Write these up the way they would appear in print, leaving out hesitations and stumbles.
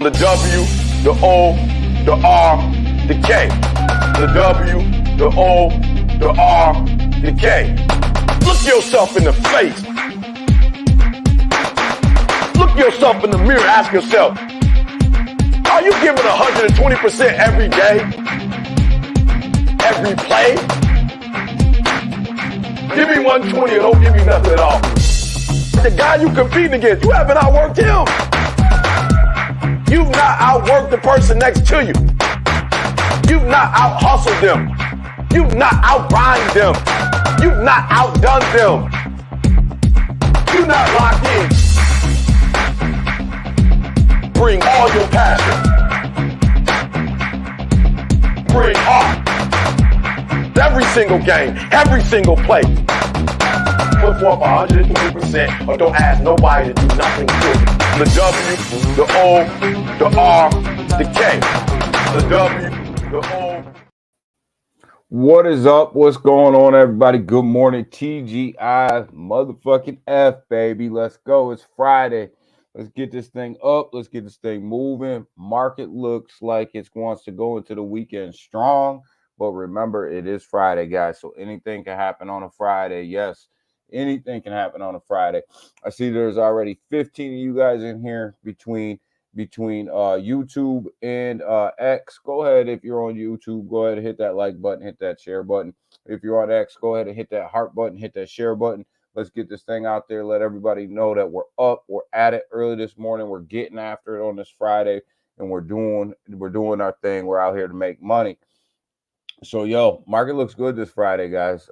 The W, the O, the R, the K. The W, the O, the R, the K. Look yourself in the face. Look yourself in the mirror. Ask yourself, are you giving 120% every day? Every play? Give me 120 or don't give me nothing at all. The guy you competing against, you haven't outworked him. You've not outworked the person next to you. You've not out-hustled them. You've not out-grind them. You've not outdone them. You're not locked in. Bring all your passion. Bring heart. Every single game, every single play. Put forth 120% or don't ask nobody to do nothing for you. The W, the O, the R, the K. The W, the O. What is up? What's going on, everybody? Good morning, TGI motherfucking F, baby. Let's go. It's Friday. Let's get this thing up. Let's get this thing moving. Market looks like it wants to go into the weekend strong. But remember, it is Friday, guys. So anything can happen on a Friday. Yes, anything can happen on a Friday. I see there's already 15 of you guys in here between YouTube and X. Go ahead, if you're on YouTube, go ahead and hit that like button, hit that share button. If you're on X, go ahead and hit that heart button, hit that share button. Let's get this thing out there. Let everybody know that we're up. We're at it early this morning. We're getting after it on this Friday, and we're doing our thing. We're out here to make money. So, yo, market looks good this Friday, guys.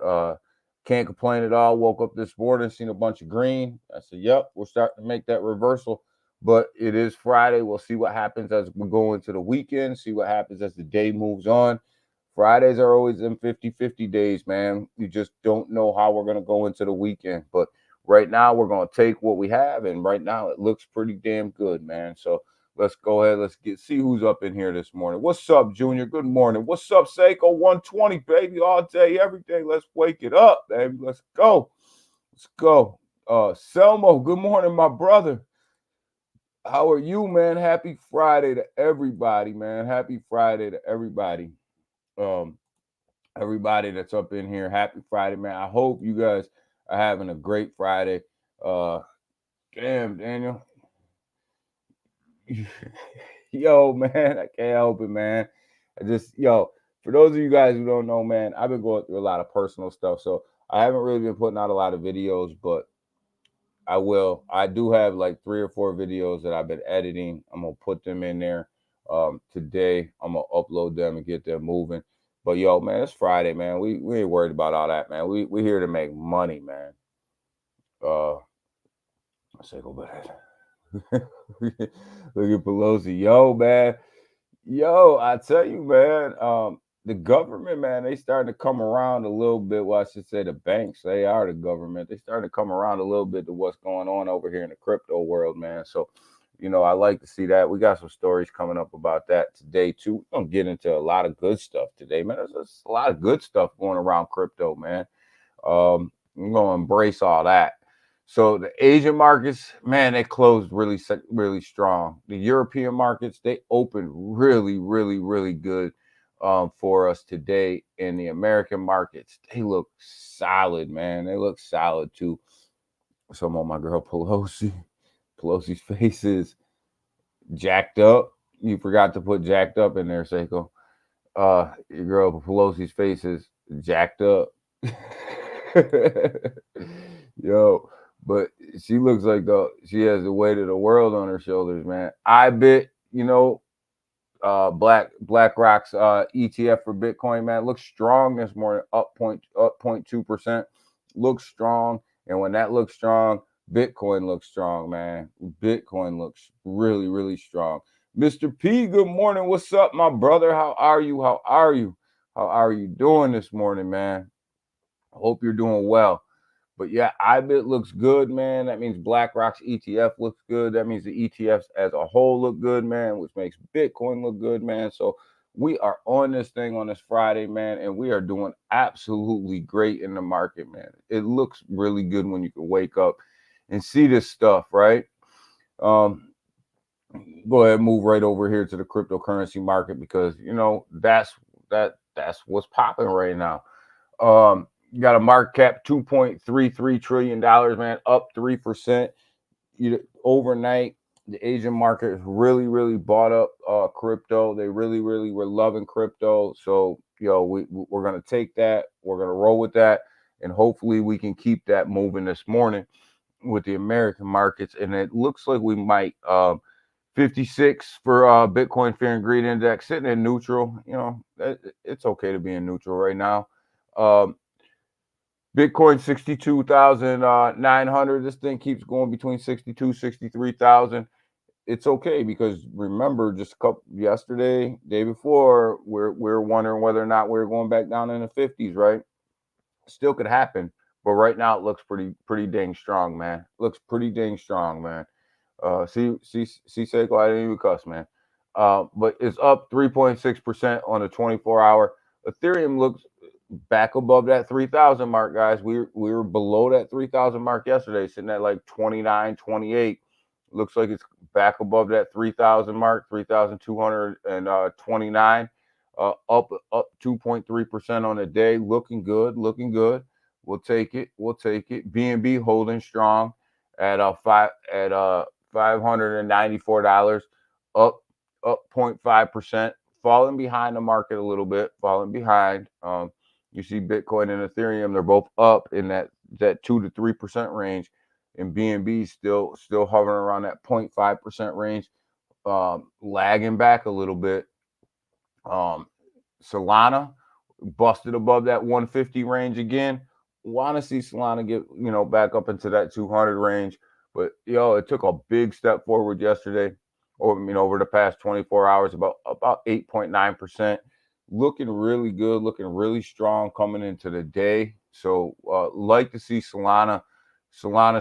Can't complain at all. Woke up this morning, seen a bunch of green. I said, yep, we're starting to make that reversal. But it is Friday. We'll see what happens as we go into the weekend, see what happens as the day moves on. Fridays are always in 50-50 days, man. You just don't know how we're going to go into the weekend. But right now, we're going to take what we have, and right now it looks pretty damn good, man. So let's go ahead. Let's see who's up in here this morning. What's up, Junior? Good morning. What's up, Seiko? 120, baby, all day, every day. Let's wake it up, baby. Let's go. Let's go. Selmo, good morning, my brother. How are you, man? Happy Friday to everybody, man. Happy Friday to everybody. Everybody that's up in here, happy Friday, man. I hope you guys are having a great Friday. Damn, Daniel. Yo, man, I can't help it, man. For those of you guys who don't know, man, I've been going through a lot of personal stuff, so I haven't really been putting out a lot of videos, but I will. I do have like 3 or 4 videos that I've been editing. I'm gonna put them in there today. I'm gonna upload them and get them moving. But yo, man, it's Friday, man. We ain't worried about all that, man. We here to make money, man. Let's say go back. Look at Pelosi. Yo, man. Yo, I tell you, man, the government, man, they starting to come around a little bit. Well, I should say the banks, they are the government. They starting to come around a little bit to what's going on over here in the crypto world, man. So, I like to see that. We got some stories coming up about that today, too. We're going to get into a lot of good stuff today, man. There's a lot of good stuff going around crypto, man. I'm going to embrace all that. So the Asian markets, man, they closed really, really strong. The European markets, they opened really, really, really good for us today. And the American markets, they look solid, man. They look solid, too. Some on my girl Pelosi. Pelosi's face is jacked up. You forgot to put jacked up in there, Seiko. Your girl Pelosi's face is jacked up. Yo. But she looks like she has the weight of the world on her shoulders, man. BlackRock's ETF for Bitcoin, man, looks strong this morning, up 0.2%. Looks strong. And when that looks strong, Bitcoin looks strong, man. Bitcoin looks really, really strong. Mr. P, good morning. What's up, my brother? How are you? How are you? How are you doing this morning, man? I hope you're doing well. But yeah, IBIT looks good, man. That means BlackRock's ETF looks good. That means the ETFs as a whole look good, man, which makes Bitcoin look good, man. So We are on this thing on this Friday, man, and we are doing absolutely great in the market, man. It looks really good when you can wake up and see this stuff, right? Um, Go ahead, move right over here to the cryptocurrency market because that's what's popping right now. You got a market cap $2.33 trillion, man, up 3%. Overnight, the Asian market really bought up crypto. They really were loving crypto. So we're gonna take that, we're gonna roll with that, and hopefully we can keep that moving this morning with the American markets. And it looks like we might 56 for Bitcoin Fear and Greed Index sitting in neutral. It's okay to be in neutral right now. Bitcoin 62,900. This thing keeps going between 62, 63,000. It's okay because remember, just yesterday, day before, we're wondering whether or not we're going back down in the 50s, right? Still could happen, but right now it looks pretty dang strong, man. Looks pretty dang strong, man. See, Seiko, I didn't even cuss, man. But it's up 3.6% on the 24-hour. Ethereum looks back above that 3,000 mark, guys. We were below that 3,000 mark yesterday, sitting at like 29, 28. Looks like it's back above that 3,000 mark, 3,229. Up 2.3% on the day. Looking good. We'll take it. BNB holding strong at $594, up 0.5%, falling behind the market a little bit, falling behind. You see Bitcoin and Ethereum, they're both up in that 2 to 3% range, and BNB still hovering around that 0.5% range, lagging back a little bit. Solana busted above that 150 range again. Want to see Solana get back up into that 200 range, but it took a big step forward yesterday, over the past 24 hours, about 8.9%. Looking really good, looking really strong coming into the day. So like to see Solana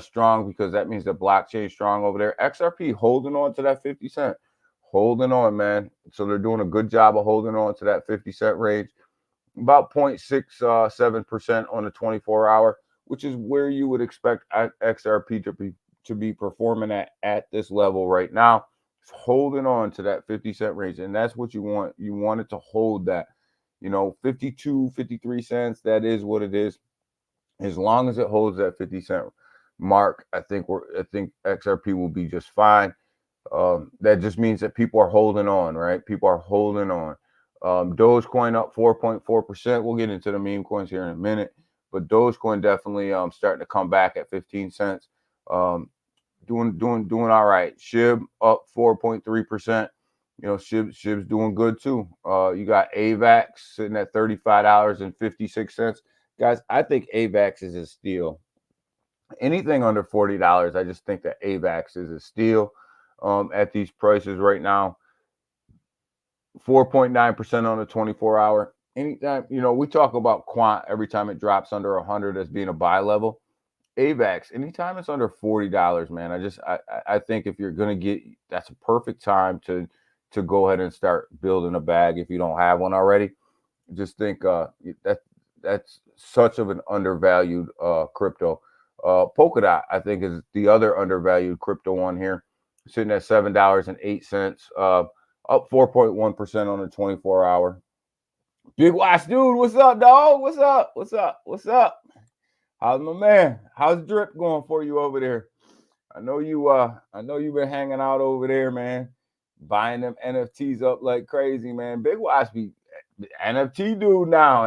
strong because that means the blockchain strong over there. XRP holding on to that 50 cent. Holding on, man. So they're doing a good job of holding on to that 50 cent range. About 0.67% on the 24-hour, which is where you would expect XRP to be performing at this level right now. It's holding on to that 50 cent range, and that's what you want. You want it to hold that, 52, 53 cents. That is what it is. As long as it holds that 50 cent mark, I think XRP will be just fine. That just means that people are holding on, right? People are holding on. Dogecoin up 4.4%. We'll get into the meme coins here in a minute, but Dogecoin definitely starting to come back at 15 cents. Doing all right. SHIB up 4.3%. SHIB's doing good too. You got AVAX sitting at $35.56. Guys, I think AVAX is a steal. Anything under $40, I just think that AVAX is a steal at these prices right now. 4.9% on the 24-hour. Anytime, we talk about quant every time it drops under 100 as being a buy level. AVAX, anytime it's under $40, man, I think if you're going to get, that's a perfect time to go ahead and start building a bag if you don't have one already. Just think that's such of an undervalued crypto. Polkadot, I think, is the other undervalued crypto one here, sitting at $7.08, up 4.1% on the 24-hour. Big Watch Dude, what's up, dog? What's up? How's my man? How's drip going for you over there? I know you've been hanging out over there, man, buying them NFTs up like crazy, man. Big Watch be NFT dude now.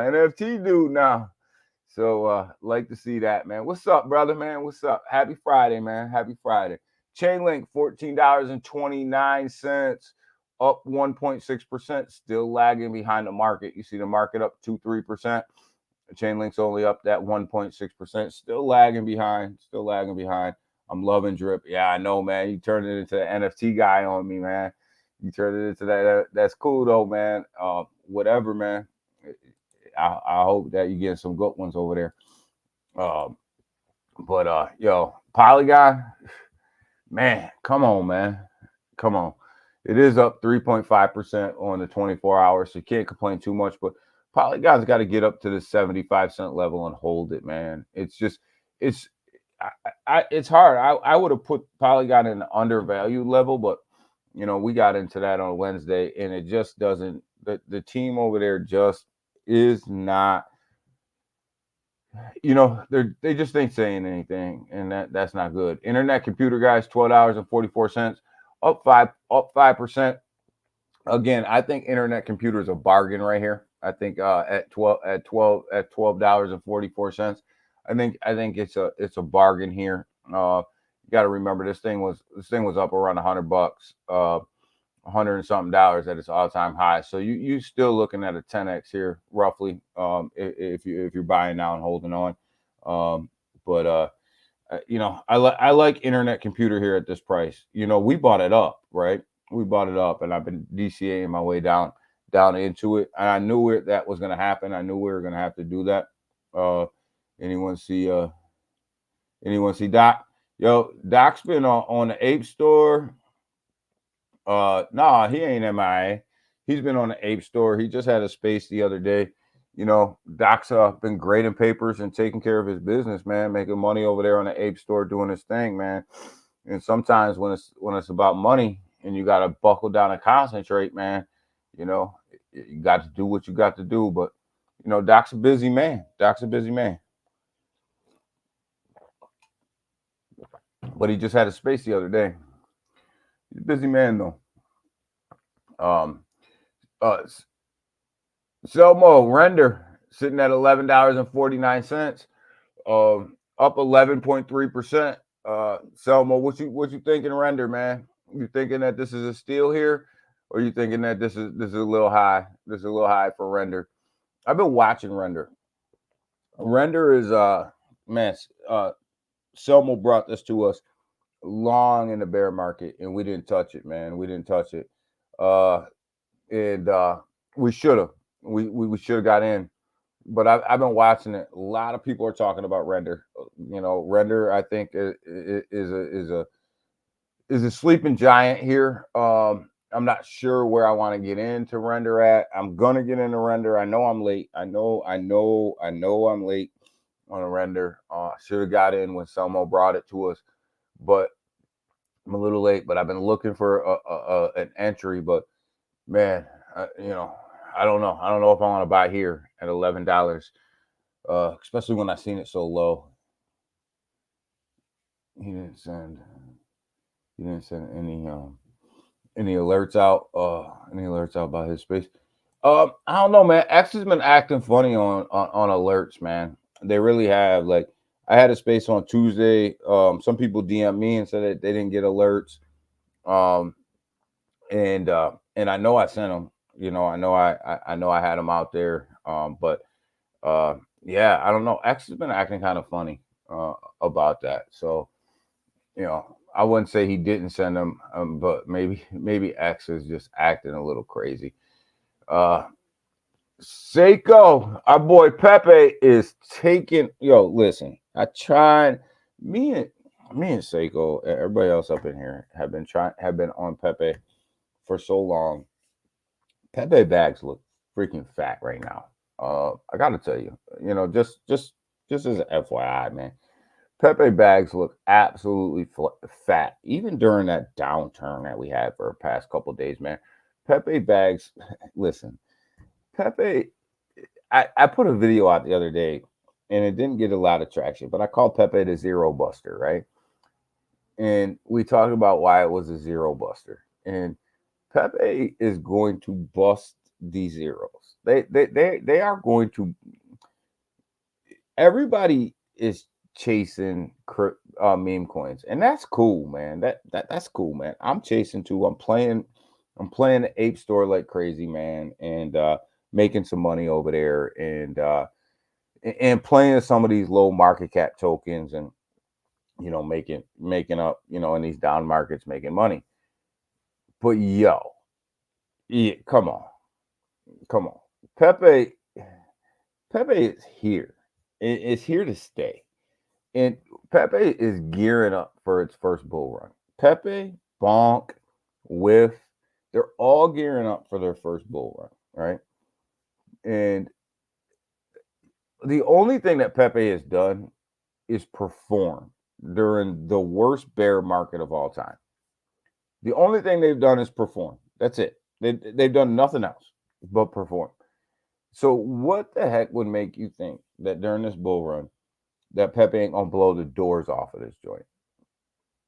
So like to see that, man. What's up, brother, man? What's up? Happy Friday, man. Happy Friday. Chainlink, $14.29, up 1.6%, still lagging behind the market. You see the market up 2-3%. Chainlink's only up that 1.6%, still lagging behind. I'm loving drip. Yeah, I know, man. You turned it into the NFT guy on me, man. You turned it into that. That's cool though, man. Whatever, man. I hope that you get some good ones over there. But Polygon, man, come on, man. Come on. It is up 3.5% on the 24 hours, so you can't complain too much. But Polygon's got to get up to the 75-cent level and hold it, man. It's just, it's, it's hard. I would have put Polygon in the undervalued level, but we got into that on Wednesday, and it just doesn't. The team over there just is not. They just ain't saying anything, and that's not good. Internet Computer Guys, $12.44, up 5%. Again, I think Internet Computer is a bargain right here. I think at $12.44. I think it's a bargain here. You got to remember this thing was up around $100, $100 and something dollars at its all-time high. So you still looking at a 10x here, roughly, if you're buying now and holding on. But I like Internet Computer here at this price. We bought it up, right? We bought it up, and I've been DCAing my way down into it, and I knew that was going to happen. I knew we were going to have to do that. Anyone see Doc? Yo, Doc's been on the Ape Store. Nah, he ain't MIA. He's been on the Ape Store. He just had a space the other day. Doc's been grading papers and taking care of his business, man, making money over there on the Ape Store, doing his thing, man. And sometimes when it's about money and you got to buckle down and concentrate, man, you got to do what you got to do. But Doc's a busy man. But he just had a space the other day. He's a busy man, though. Selmo Render sitting at $11.49, up 11.3%. Selmo, what you thinking, Render, man? You thinking that this is a steal here, or you thinking that this is a little high? This is a little high for Render. I've been watching Render. Render is Selmo brought this to us long in the bear market, and we didn't touch it, man. We didn't touch it. And we should have. We should have got in. But I've been watching it. A lot of people are talking about Render. Render, I think, is a sleeping giant here. I'm not sure where I want to get into Render at. I'm gonna get into Render. I know I'm late. I know I'm late on a Render. Should have got in when Selmo brought it to us, but I'm a little late. But I've been looking for an entry. But man, I don't know. I don't know if I want to buy here at $11, especially when I seen it so low. He didn't send any alerts out. Any alerts out about his space? I don't know, man. X has been acting funny on alerts, man. They really have. Like, I had a space on Tuesday. Some people DM me and said that they didn't get alerts. And I know I sent them. I know I had them out there. But yeah, I don't know. X has been acting kind of funny about that. So, I wouldn't say he didn't send them, but maybe X is just acting a little crazy. Seiko, our boy Pepe is taking. Yo, listen, I tried. Me and Seiko, everybody else up in here have been on Pepe for so long. Pepe bags look freaking fat right now. I gotta tell you, just as an FYI, man, Pepe bags look absolutely fat, even during that downturn that we had for the past couple of days, man. Pepe bags, listen, Pepe, I put a video out the other day, and it didn't get a lot of traction, but I called Pepe the zero buster, right? And we talked about why it was a zero buster, and Pepe is going to bust these zeros. They are going to. Everybody is chasing meme coins, and that's cool, man. That's cool, man. I'm chasing too. I'm playing the Ape Store like crazy, man, and making some money over there, and playing some of these low market cap tokens, and making up, in these down markets, making money. But yeah, come on. Pepe is here. It's here to stay. And Pepe is gearing up for its first bull run. Pepe, bonk, whiff, They're all gearing up for their first bull run, right? And the only thing that Pepe has done is perform during the worst bear market of all time. The only thing they've done is perform. That's it. They've done nothing else but perform. So what the heck would make you think that during this bull run that Pepe ain't gonna blow the doors off of this joint?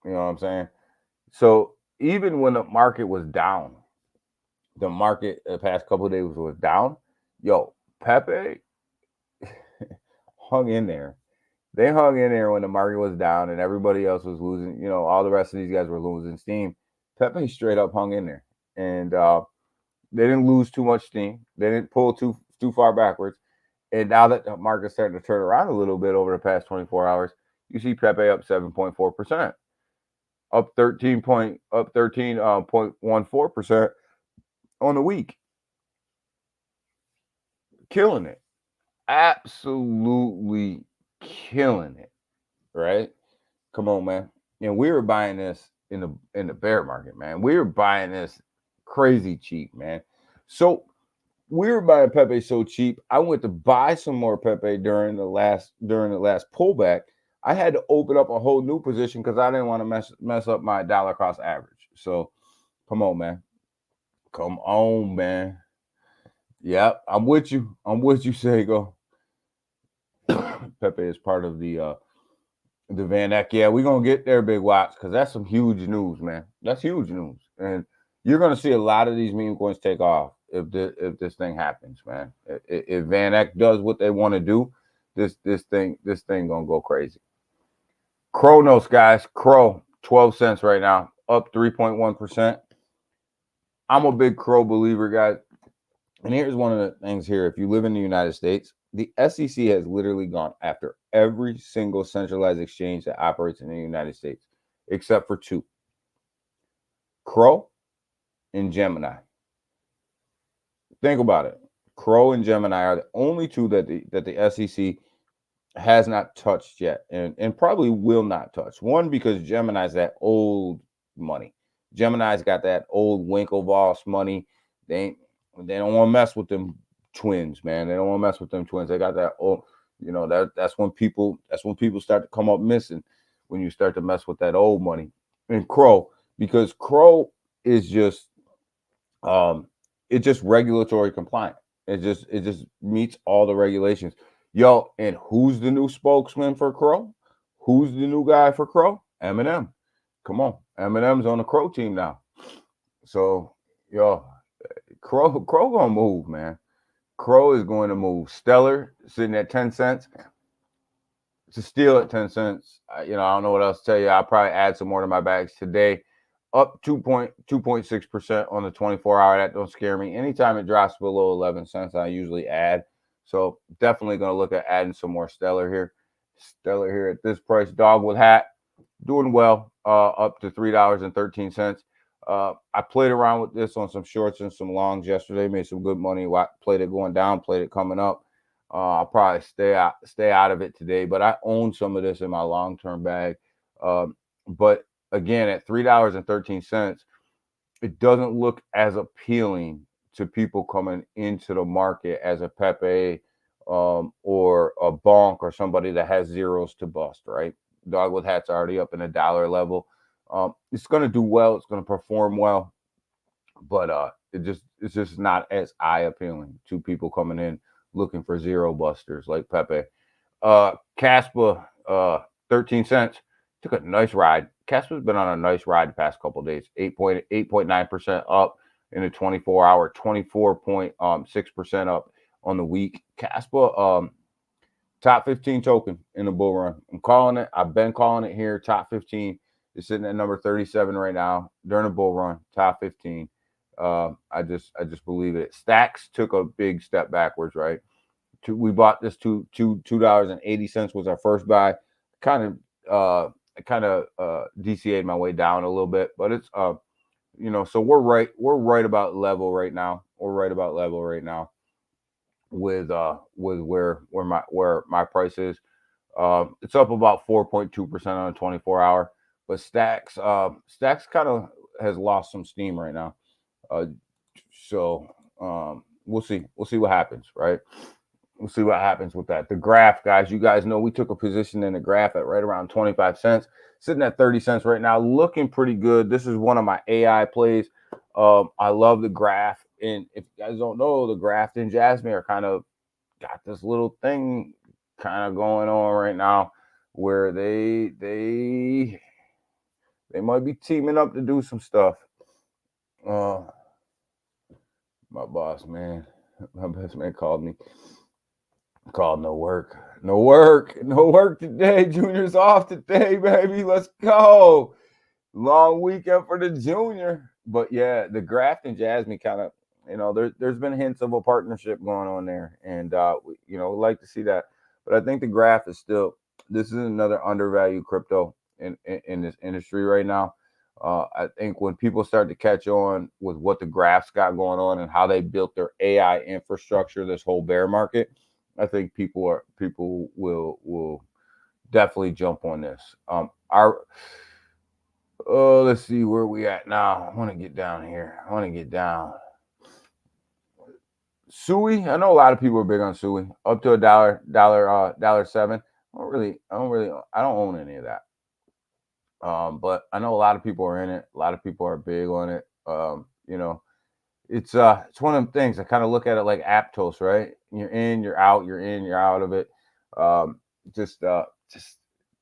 You know what I'm saying? So even when the market was down, the market the past couple of days was down, yo, Pepe hung in there. They hung in there when the market was down and everybody else was losing. You know, all the rest of these guys were losing steam. Pepe straight up hung in there, and they didn't lose too much steam. They didn't pull too far backwards. And now that the market's starting to turn around a little bit over the past 24 hours, you see Pepe up 7.4%, up 13.14% on the week, killing it, absolutely killing it, right? Come on, man. And we were buying this in the bear market, man. We were buying this crazy cheap, man. So we were buying Pepe so cheap. I went to buy some more Pepe during the last pullback. I had to open up a whole new position because I didn't want to mess up my dollar cost average. So come on, man. Come on, man. Yep, I'm with you. I'm with you, Sego. Pepe is part of the Van Eck. Yeah, we're gonna get there, Big Watts, because that's some huge news, man. That's huge news. And you're gonna see a lot of these meme coins take off if this thing happens, man. If Van Eck does what they want to do, this thing gonna go crazy. Kronos, guys, Crow, 12 cents right now, up 3.1%. I'm a big Crow believer, guys. And here's one of the things here. If you live in the United States, the SEC has literally gone after every single centralized exchange that operates in the United States, except for two, Crow and Gemini. Think about it. Crow and Gemini are the only two that the SEC has not touched yet, and probably will not touch. One, because Gemini's that old money. Gemini's got that old Winklevoss money. They don't want to mess with them twins, man. They don't want to mess with them twins. They got that old, you know, that's when people start to come up missing, when you start to mess with that old money. And Crow, because Crow is just it's just regulatory compliant. It just meets all the regulations. Yo, and who's the new spokesman for Crow? Who's the new guy for Crow? Eminem. Come on. Eminem's on the Crow team now. So, yo, Crow gonna move, man. Crow is going to move. Stellar sitting at 10 cents. To steal at 10 cents. I don't know what else to tell you. I'll probably add some more to my bags today. Up 2.6% on the 24-hour. That don't scare me. Anytime it drops below 11 cents, I usually add. So definitely going to look at adding some more Stellar here. Stellar here at this price. Dogwood hat doing well. Up to $3.13. I played around with this on some shorts and some longs yesterday. Made some good money. Played it going down. Played it coming up. I'll probably stay out of it today. But I own some of this in my long-term bag. But again, at $3.13, it doesn't look as appealing to people coming into the market as a Pepe or a Bonk or somebody that has zeros to bust, right? Dogwood hat's already up in a dollar level. It's going to do well. It's going to perform well, but it's just not as eye appealing to people coming in looking for zero busters like Pepe. Caspa, 13 cents. Took a nice ride. Caspa's been on a nice ride the past couple of days. 8.9% up in the 24-hour, 24.6% up on the week. Caspa, top 15 token in the bull run. I'm calling it. I've been calling it here. Top 15 is sitting at number 37 right now during the bull run. Top 15. I just believe it. Stacks took a big step backwards, right? We bought this $2.80 was our first buy. Kind of DCA'd my way down a little bit, but it's so we're right about level right now. We're right about level right now with where my price is. It's up about 4.2% on a 24-hour, but Stacks kind of has lost some steam right now. So we'll see. We'll see what happens, right? We'll see what happens with that. The graph, guys, you guys know we took a position in the graph at right around 25 cents, sitting at 30 cents right now, looking pretty good. This is one of my AI plays. I love the graph. And if you guys don't know, the graph and Jasmine are kind of got this little thing kind of going on right now where they might be teaming up to do some stuff. My boss, man, my best man called me. Called no work today. Junior's off today, baby. Let's go. Long weekend for the junior. But yeah, the Graft and Jasmine kind of, there's been hints of a partnership going on there, and we like to see that. But I think the Graft is still, this is another undervalued crypto in this industry right now. I think when people start to catch on with what the Graphs got going on and how they built their AI infrastructure, this whole bear market, I think people will definitely jump on this. Let's see where we at now. I want to get down here. Sui, I know a lot of people are big on Sui, up to $1.07. I don't own any of that. But I know a lot of people are in it. A lot of people are big on it. It's one of them things. I kind of look at it like Aptos, right? You're in, you're out, you're in, you're out of it. Just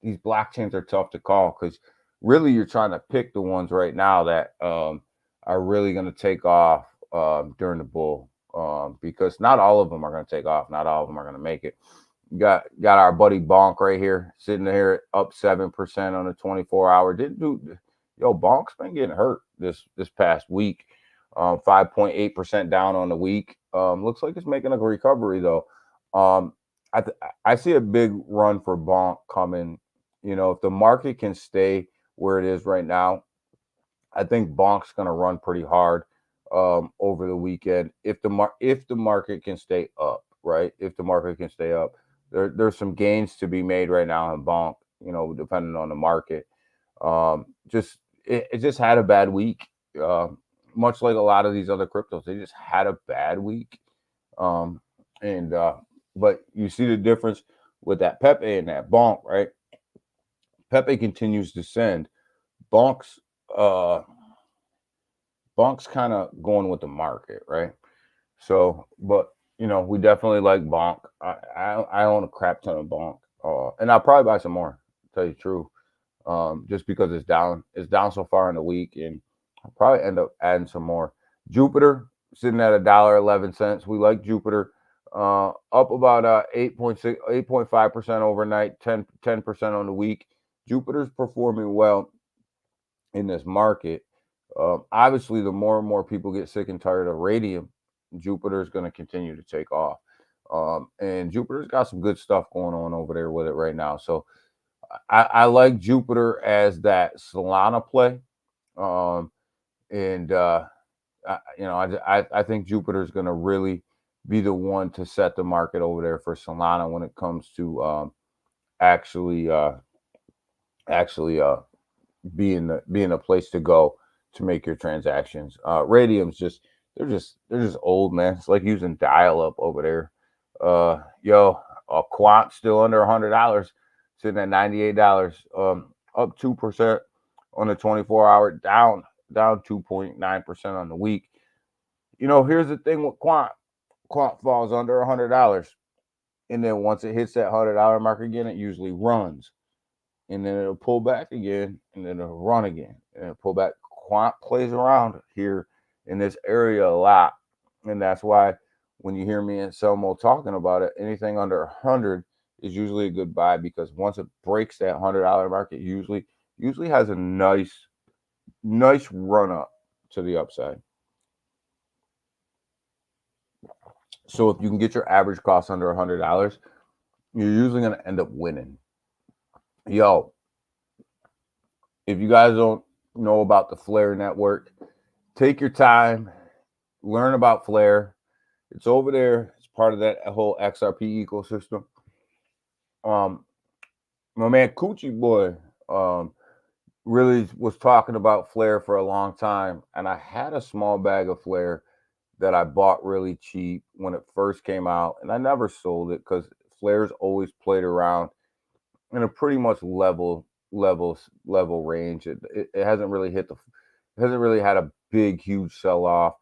these blockchains are tough to call because really you're trying to pick the ones right now that are really going to take off during the bull. Because not all of them are going to take off. Not all of them are going to make it. Got our buddy Bonk right here, sitting here up 7% on the 24-hour. Bonk's been getting hurt this past week. 5.8% down on the week. Looks like it's making a recovery though. I see a big run for Bonk coming. If the market can stay where it is right now, I think Bonk's going to run pretty hard over the weekend. If the market can stay up, right? If the market can stay up, there's some gains to be made right now in Bonk. Depending on the market. It just had a bad week. Much like a lot of these other cryptos, they just had a bad week. But you see the difference with that Pepe and that Bonk, right? Pepe continues to send. Bonk's kind of going with the market, right? So, but we definitely like Bonk. I own a crap ton of Bonk, and I'll probably buy some more. To tell you the truth, just because it's down so far in the week, and I'll probably end up adding some more. Jupiter sitting at $1.11. We like Jupiter. Up about 8.5% overnight, 10% on the week. Jupiter's performing well in this market. Obviously, the more and more people get sick and tired of radium, Jupiter is going to continue to take off. And Jupiter's got some good stuff going on over there with it right now. So I like Jupiter as that Solana play. I think Jupiter is going to really be the one to set the market over there for Solana when it comes to actually being a place to go to make your transactions. Radium's they're just old, man. It's like using dial-up over there. Quant still under $100, sitting at $98. Up 2% on the 24-hour, down 2.9% on the week. Here's the thing with Quant. Quant falls under $100, and then once it hits that $100 mark again, it usually runs, and then it'll pull back again, and then it'll run again, and it'll pull back. Quant plays around here in this area a lot, and that's why when you hear me and Selmo talking about it, anything under 100 is usually a good buy, because once it breaks that $100 mark, it usually has a nice run up to the upside. So if you can get your average cost under $100, you're usually going to end up winning. If you guys don't know about the Flare network, take your time, learn about Flare. It's over there. It's part of that whole XRP ecosystem. My man Coochie Boy really was talking about Flair for a long time, and I had a small bag of Flair that I bought really cheap when it first came out, and I never sold it because Flair's always played around in a pretty much level range. It hasn't really it hasn't really had a big huge sell off.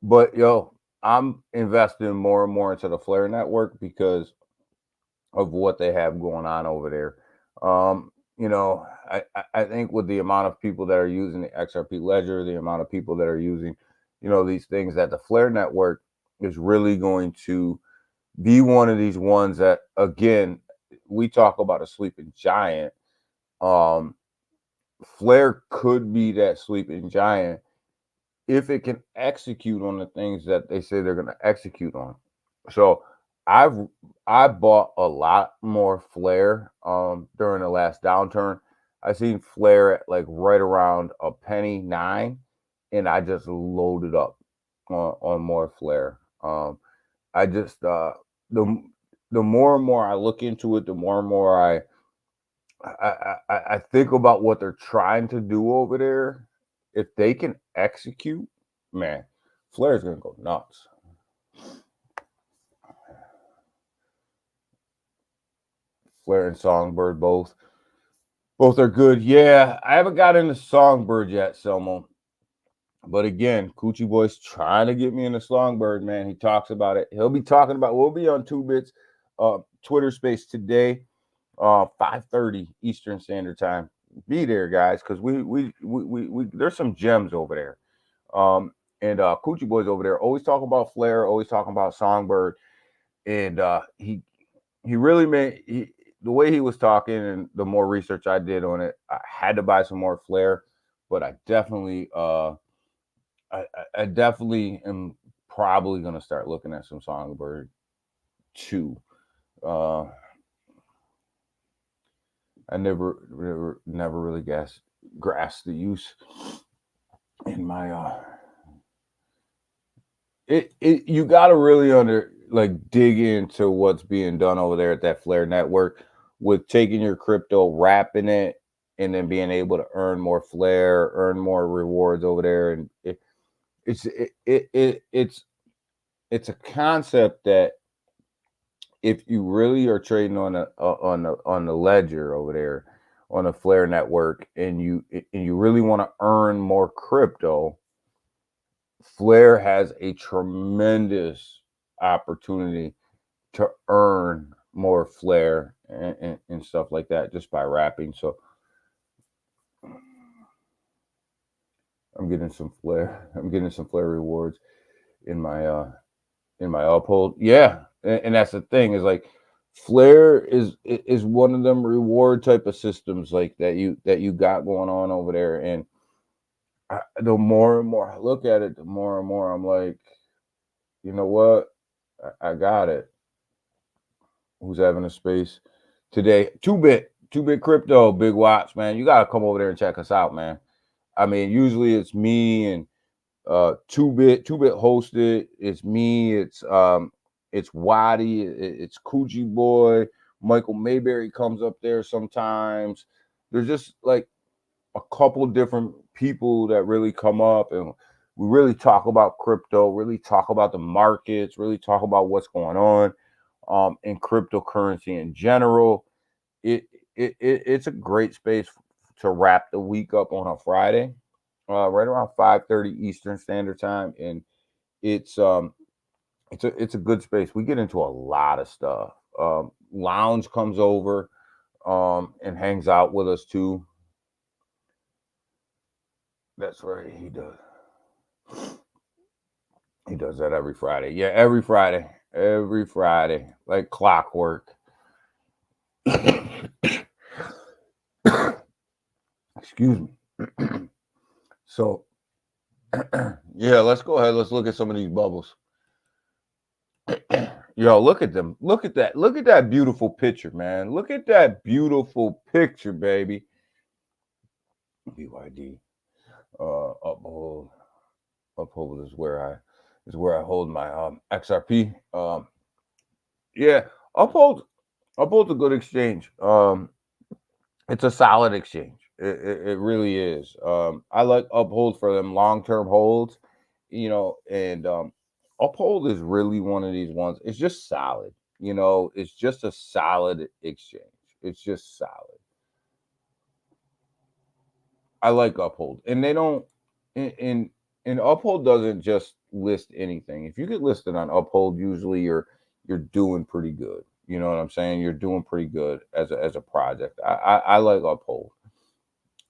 But yo, I'm investing more and more into the Flair network because of what they have going on over there. I think with the amount of people that are using the XRP Ledger, the amount of people that are using, these things, that the Flair network is really going to be one of these ones that, again, we talk about a sleeping giant. Flair could be that sleeping giant if it can execute on the things that they say they're going to execute on. So I bought a lot more Flair during the last downturn. I seen Flair at like right around a penny 9, and I just loaded up on more Flair. I just the more and more I look into it, the more and more I think about what they're trying to do over there. If they can execute, man, Flair's gonna go nuts. Flair and Songbird both are good. Yeah, I haven't got into Songbird yet, Selmo. But again, Coochie Boy's trying to get me into Songbird, man. He talks about it. He'll be talking about. We'll be on 2Bits Twitter Space today, 5:30 Eastern Standard Time. Be there, guys, because we there's some gems over there. And Coochie Boy's over there, always talking about Flair, always talking about Songbird, and he really made the way he was talking, and the more research I did on it, I had to buy some more Flair, but I definitely I definitely am probably gonna start looking at some Songbird too. I never really grasped the use in my you got to really dig into what's being done over there at that Flair network with taking your crypto, wrapping it, and then being able to earn more Flair, earn more rewards over there. And it's a concept that if you really are trading on the ledger over there on the Flair network, and you really want to earn more crypto, Flair has a tremendous opportunity to earn more Flair and stuff like that just by wrapping. So I'm getting some Flair. I'm getting some Flair rewards in my uphold. Yeah, and that's the thing, is like Flair is one of them reward type of systems like that you got going on over there. And the more and more I look at it, the more and more I'm like, you know what? I got it. Who's having a space today? 2Bit Crypto, Big Watch, man. You gotta come over there and check us out, man. I mean, usually it's me and 2Bit hosted. It's me. It's Waddy. It's Coochie Boy. Michael Mayberry comes up there sometimes. There's just like a couple different people that really come up, and we really talk about crypto, really talk about the markets, really talk about what's going on in cryptocurrency in general. It's a great space to wrap the week up on a Friday, right around 5:30 Eastern Standard Time, and it's a good space. We get into a lot of stuff. Lounge comes over and hangs out with us too. That's right, he does. He does that every Friday. Yeah, every Friday, like clockwork. Excuse me. So, yeah, let's go ahead. Let's look at some of these bubbles. Yo, look at them. Look at that. Look at that beautiful picture, man. Look at that beautiful picture, baby. BYD. Uphold is where I hold my XRP. Yeah, Uphold's a good exchange. It's a solid exchange. It really is. I like Uphold for them long-term holds, and Uphold is really one of these ones. It's just solid. It's just a solid exchange. It's just solid. I like Uphold, and they don't. And Uphold doesn't just list anything. If you get listed on Uphold, usually you're doing pretty good. You know what I'm saying? You're doing pretty good as a project. I like Uphold.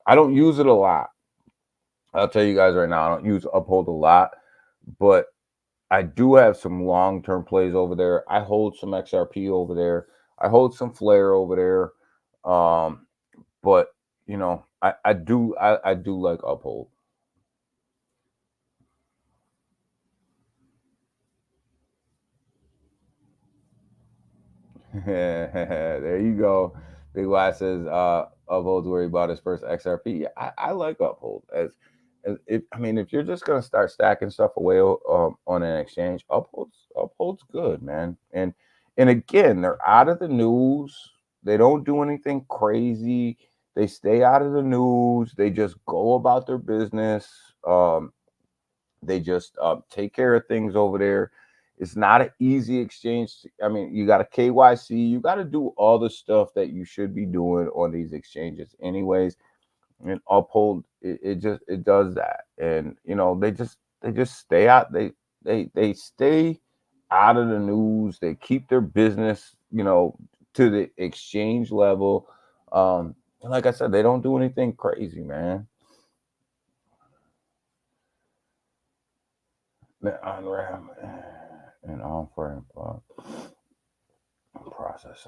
I don't use it a lot. I'll tell you guys right now, I don't use Uphold a lot, but I do have some long term plays over there. I hold some XRP over there. I hold some Flare over there. But I do like Uphold. There you go. Big Y says Uphold's worried about his first XRP. Yeah, I like Uphold as if I mean if you're just gonna start stacking stuff away on an exchange, Uphold's good, man. And again, they're out of the news. They don't do anything crazy. They stay out of the news. They just go about their business. They just take care of things over there. It's not an easy exchange. I mean, you got a KYC. You got to do all the stuff that you should be doing on these exchanges, anyways. And Uphold, it does that, and they just stay out. They stay out of the news. They keep their business, to the exchange level. And like I said, they don't do anything crazy, man. The on-ramp and on-ramp process.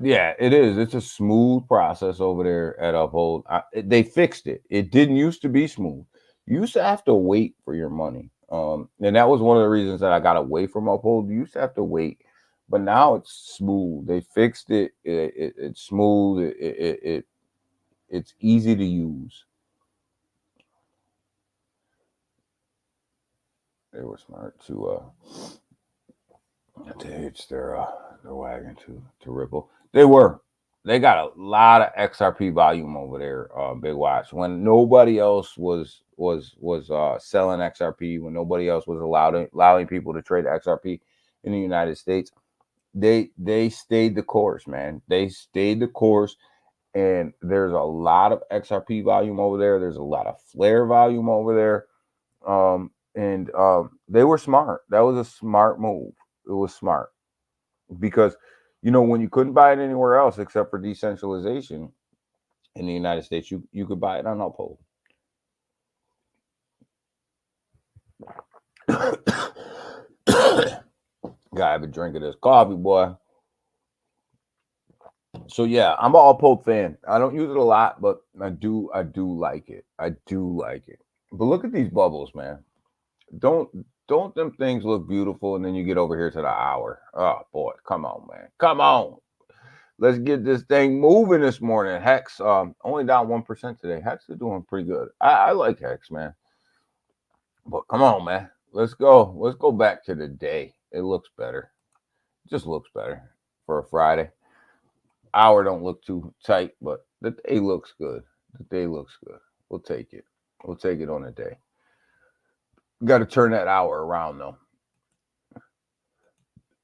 Yeah, it is. It's a smooth process over there at Uphold. They fixed it. It didn't used to be smooth. You used to have to wait for your money. And that was one of the reasons that I got away from Uphold. You used to have to wait, but now it's smooth. They fixed it. It's smooth. It's easy to use. They were smart to hitch their wagon to Ripple. They got a lot of XRP volume over there. Big Watch when nobody else was selling XRP, when nobody else was allowing people to trade XRP in the United States. They stayed the course, man. They stayed the course, and there's a lot of XRP volume over there. There's a lot of Flare volume over there. And they were smart. That was a smart move. It was smart because when you couldn't buy it anywhere else except for decentralization in the United States, you could buy it on Uphold. Gotta have a drink of this coffee, boy. So yeah, I'm an Uphold fan. I don't use it a lot, but I do like it. I do like it. But look at these bubbles, man. Don't them things look beautiful? And then you get over here to the hour. Oh boy, come on, man. Come on. Let's get this thing moving this morning. Hex only down 1% today. Hex is doing pretty good. I like Hex, man. But come on, man. Let's go. Let's go back to the day. It looks better. It just looks better for a Friday. Hour don't look too tight, but the day looks good. The day looks good. We'll take it. We'll take it on a day. Got to turn that hour around though.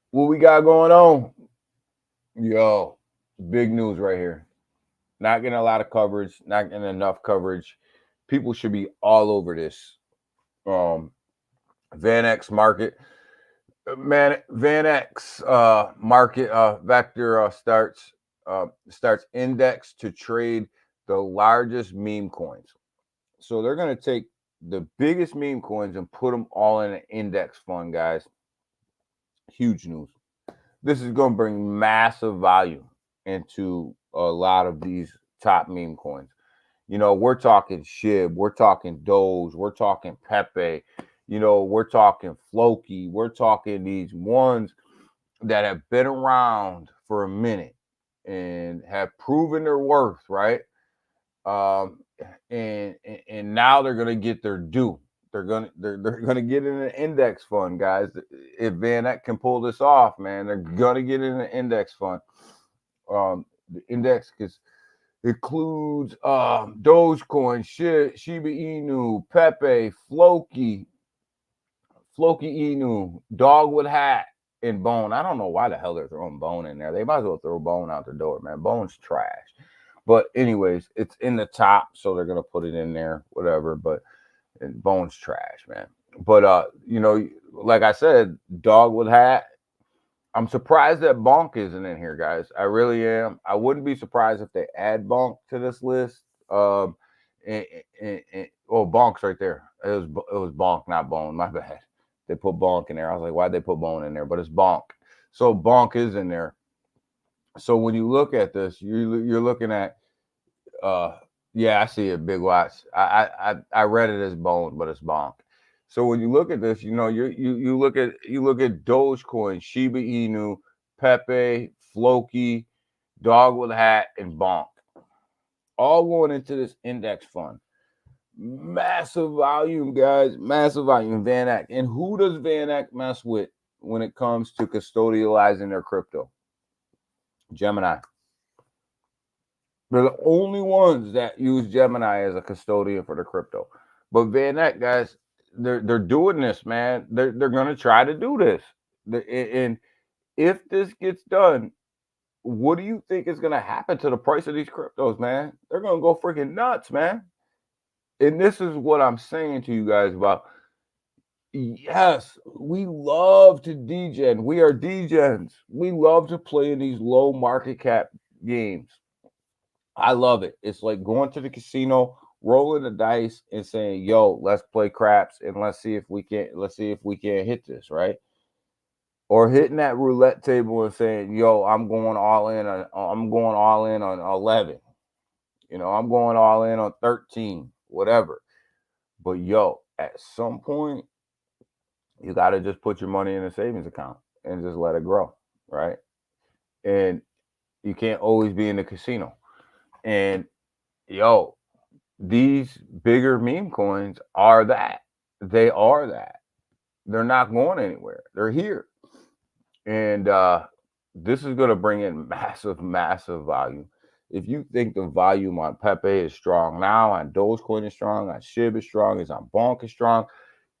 What we got going on? Yo, big news right here. Not getting a lot of coverage, not getting enough coverage. People should be all over this. VanEck market. Man, VanEck market vector starts index to trade the largest meme coins. So they're going to take the biggest meme coins and put them all in an index fund, guys. Huge news. This is going to bring massive value into a lot of these top meme coins. We're talking SHIB, we're talking Doge, we're talking Pepe, we're talking Floki, we're talking these ones that have been around for a minute and have proven their worth, right? And now they're gonna get their due. They're gonna get in an index fund, guys. If VanEck can pull this off, man, they're gonna get in an index fund. The index includes Dogecoin, Shiba Inu, Pepe, Floki Inu, Dogwood Hat, and Bone. I don't know why the hell they're throwing Bone in there. They might as well throw Bone out the door, man. Bone's trash. But anyways, it's in the top, so they're gonna put it in there, whatever. But Bone's trash, man. But like I said, Dogwood Hat. I'm surprised that Bonk isn't in here, guys. I really am. I wouldn't be surprised if they add Bonk to this list. Bonk's right there. It was Bonk, not Bone. My bad. They put Bonk in there. I was like, why'd they put Bone in there? But it's Bonk. So Bonk is in there. So when you look at this, you're looking at, I see it, Big Watch. I read it as Bone, but it's Bonk. So when you look at this, you look at Dogecoin, Shiba Inu, Pepe, Floki, Dogwood Hat, and Bonk, all going into this index fund. Massive volume, guys. Massive volume. Van Eck. And who does Van Eck mess with when it comes to custodializing their crypto? Gemini. They're the only ones that use Gemini as a custodian for the crypto. But Van Eck, guys, they're doing this, man. They're going to try to do this. And if this gets done, what do you think is going to happen to the price of these cryptos, man? They're going to go freaking nuts, man. And this is what I'm saying to you guys about, yes, we love to degen. We are degens. We love to play in these low market cap games. I love it. It's like going to the casino, rolling the dice, and saying, "Yo, let's play craps and let's see if we can't hit this, right?" Or hitting that roulette table and saying, "Yo, I'm going all in on 11. I'm going all in on 13, whatever." But yo, at some point, you got to just put your money in a savings account and just let it grow, right? And you can't always be in the casino. And yo, these bigger meme coins are that. They are that. They're not going anywhere. They're here. And this is going to bring in massive, massive volume. If you think the volume on Pepe is strong now, on Dogecoin is strong, on SHIB is strong, is on Bonk is strong,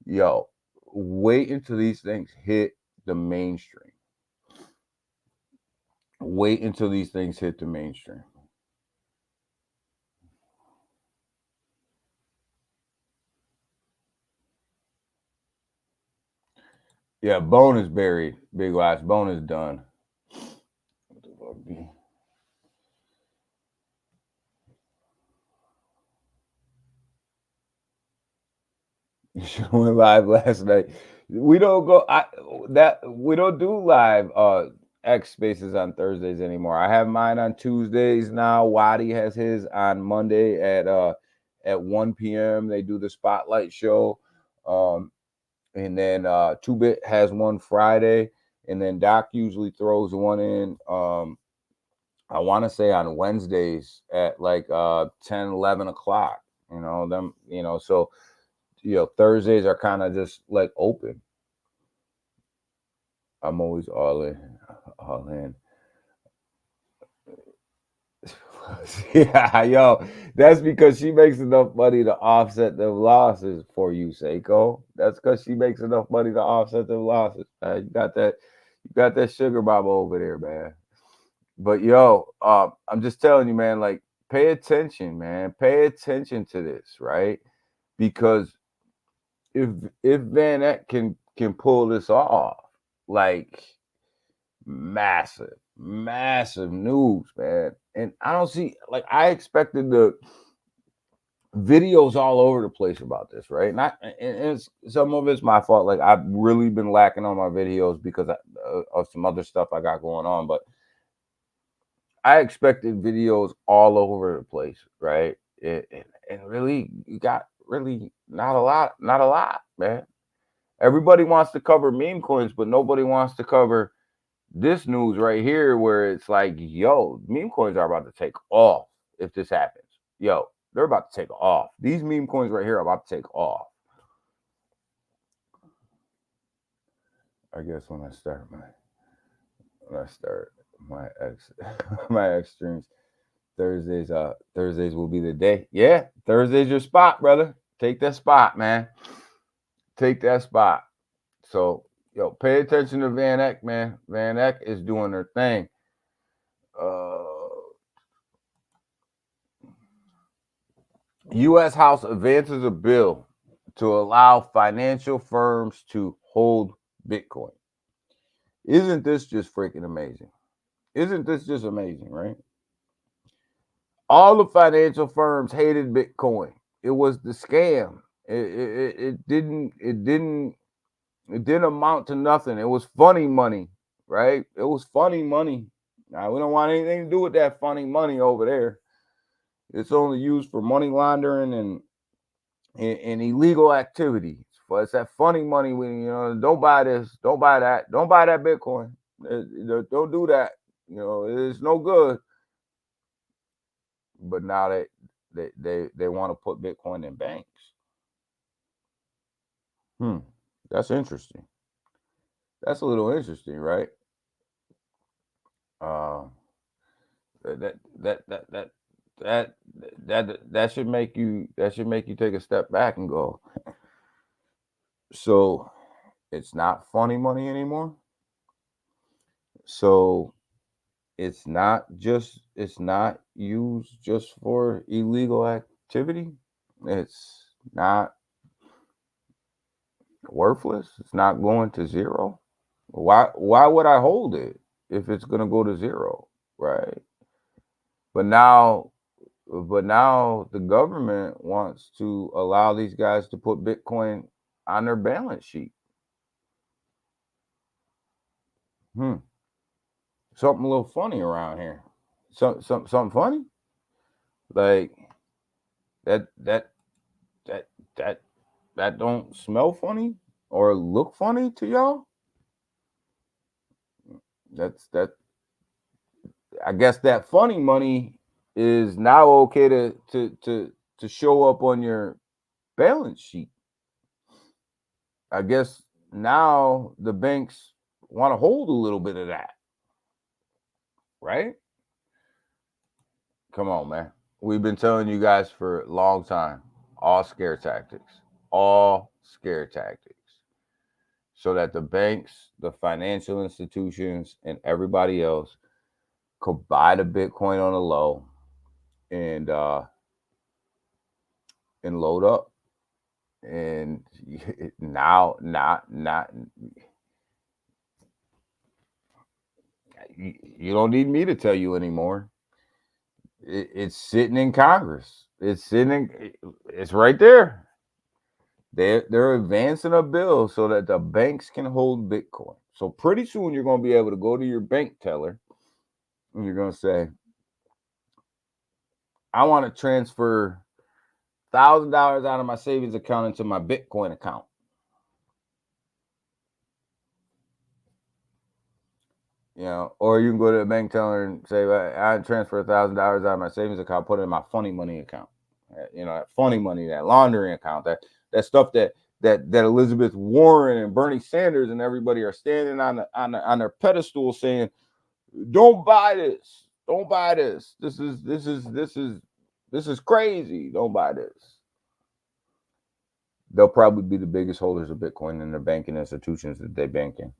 yo, wait until these things hit the mainstream. Wait until these things hit the mainstream. Yeah, Bone is buried. Big Watch. Bone is done. What the fuck be? You went live last night. We don't do live X Spaces on Thursdays anymore. I have mine on Tuesdays now. Wadi has his on Monday at 1 p.m. They do the spotlight show. And then 2Bit has one Friday, and then Doc usually throws one in I want to say on Wednesdays at like 10, 11 o'clock. So Thursdays are kind of just like open. I'm always all in. Yeah, yo, that's because she makes enough money to offset the losses for you, Seiko. That's because she makes enough money to offset the losses. You got that sugar mama over there, man. But yo, I'm just telling you, man, like pay attention, man. Pay attention to this, right? Because if Van Eck can pull this off, like massive news, man. And I don't see, like, I expected the videos all over the place about this, right? And some of it's my fault. Like, I've really been lacking on my videos because of some other stuff I got going on, but I expected videos all over the place, right? And really, you got really not a lot, man. Everybody wants to cover meme coins, but nobody wants to cover this news right here where it's like, yo, meme coins are about to take off if this happens. Yo, they're about to take off. These meme coins right here are about to take off. I guess when I start My ex, my ex streams. Thursdays will be the day. Yeah, Thursday's your spot, brother. Take that spot, man. Take that spot. So, yo, pay attention to Van Eck, man. Van Eck is doing her thing. U.S. House advances a bill to allow financial firms to hold Bitcoin. Isn't this just freaking amazing? Isn't this just amazing, right? All the financial firms hated Bitcoin. It was the scam. It didn't amount to nothing. It was funny money, right? It was funny money. Now we don't want anything to do with that funny money over there. It's only used for money laundering and illegal activities. But it's that funny money when don't buy this, don't buy that, don't buy that Bitcoin. Don't do that. It's no good. But now they want to put Bitcoin in banks. That's interesting. That's a little interesting, right? That should make you take a step back and go, so it's not funny money anymore. So it's not used just for illegal activity. It's not worthless. It's not going to zero. Why would I hold it if it's going to go to zero, right? But now the government wants to allow these guys to put Bitcoin on their balance sheet. Something a little funny around here. Something funny? Like that don't smell funny or look funny to y'all? That I guess that funny money is now okay to show up on your balance sheet. I guess now the banks want to hold a little bit of that, right? Come on, man. We've been telling you guys for a long time, all scare tactics, so that the banks, the financial institutions, and everybody else could buy the Bitcoin on the low and load up. And now you don't need me to tell you anymore. It's sitting in Congress. It's right there. They're advancing a bill so that the banks can hold Bitcoin. So pretty soon you're going to be able to go to your bank teller and you're going to say, I want to transfer $1,000 out of my savings account into my Bitcoin account. Or you can go to the bank teller and say, I transfer $1,000 out of my savings account, put it in my funny money account. That funny money, that laundering account, that stuff that Elizabeth Warren and Bernie Sanders and everybody are standing on their pedestal saying, don't buy this. Don't buy this. This is crazy. Don't buy this. They'll probably be the biggest holders of Bitcoin in their banking institutions that they bank in.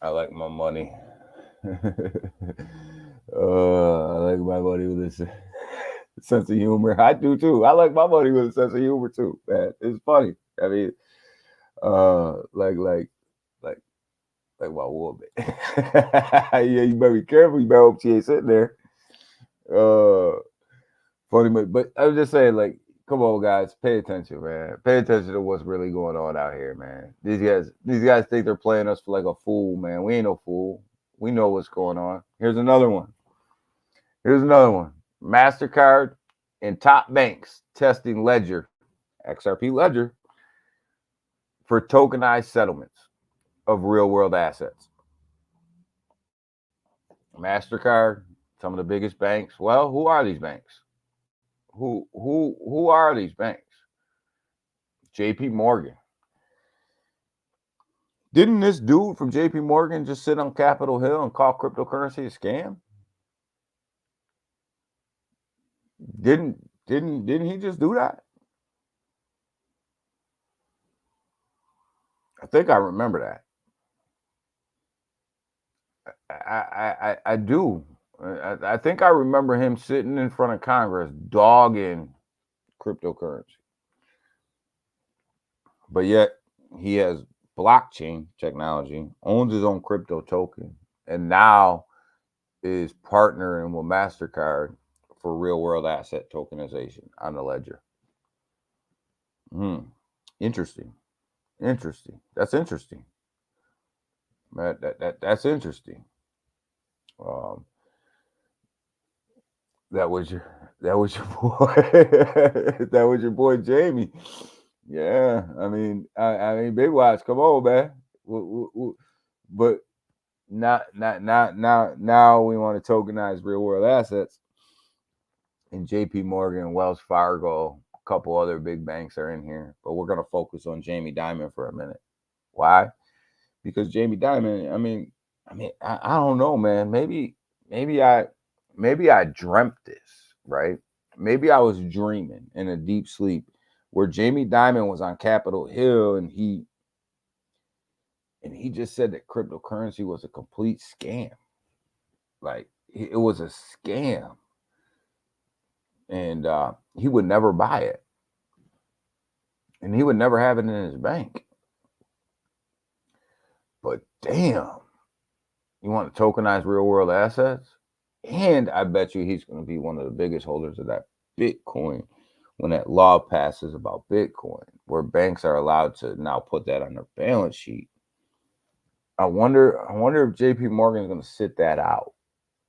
I like my money. I like my money with a sense of humor. I do too. I like my money with a sense of humor too, man. It's funny. I mean, like my woman. Yeah, you better be careful. You better hope she ain't sitting there. Funny, but I was just saying, like, come on, guys, pay attention, man. Pay attention to what's really going on out here, man. These guys think they're playing us for like a fool, man. We ain't no fool. We know what's going on. Here's another one. MasterCard and top banks testing Ledger, XRP Ledger, for tokenized settlements of real-world assets. MasterCard, some of the biggest banks. Well, who are these banks? Who are these banks? JP Morgan. Didn't this dude from JP Morgan just sit on Capitol Hill and call cryptocurrency a scam? Didn't he just do that? I think I remember that. I do. I think I remember him sitting in front of Congress dogging cryptocurrency. But yet he has blockchain technology, owns his own crypto token, and now is partnering with MasterCard for real world asset tokenization on the ledger. Interesting. That's interesting. That's interesting. That was your boy. That was your boy Jamie. Yeah, I mean, Big Watch, come on, man. But now we want to tokenize real world assets. And JP Morgan, Wells Fargo, a couple other big banks are in here, but we're gonna focus on Jamie Dimon for a minute. Why? Because Jamie Dimon, I don't know, man. Maybe I dreamt this, right? Maybe I was dreaming in a deep sleep where Jamie Dimon was on Capitol Hill and he just said that cryptocurrency was a complete scam. Like it was a scam. And he would never buy it. And he would never have it in his bank. But damn, you want to tokenize real world assets? And I bet you he's going to be one of the biggest holders of that Bitcoin when that law passes about Bitcoin, where banks are allowed to now put that on their balance sheet. I wonder if JP Morgan is going to sit that out.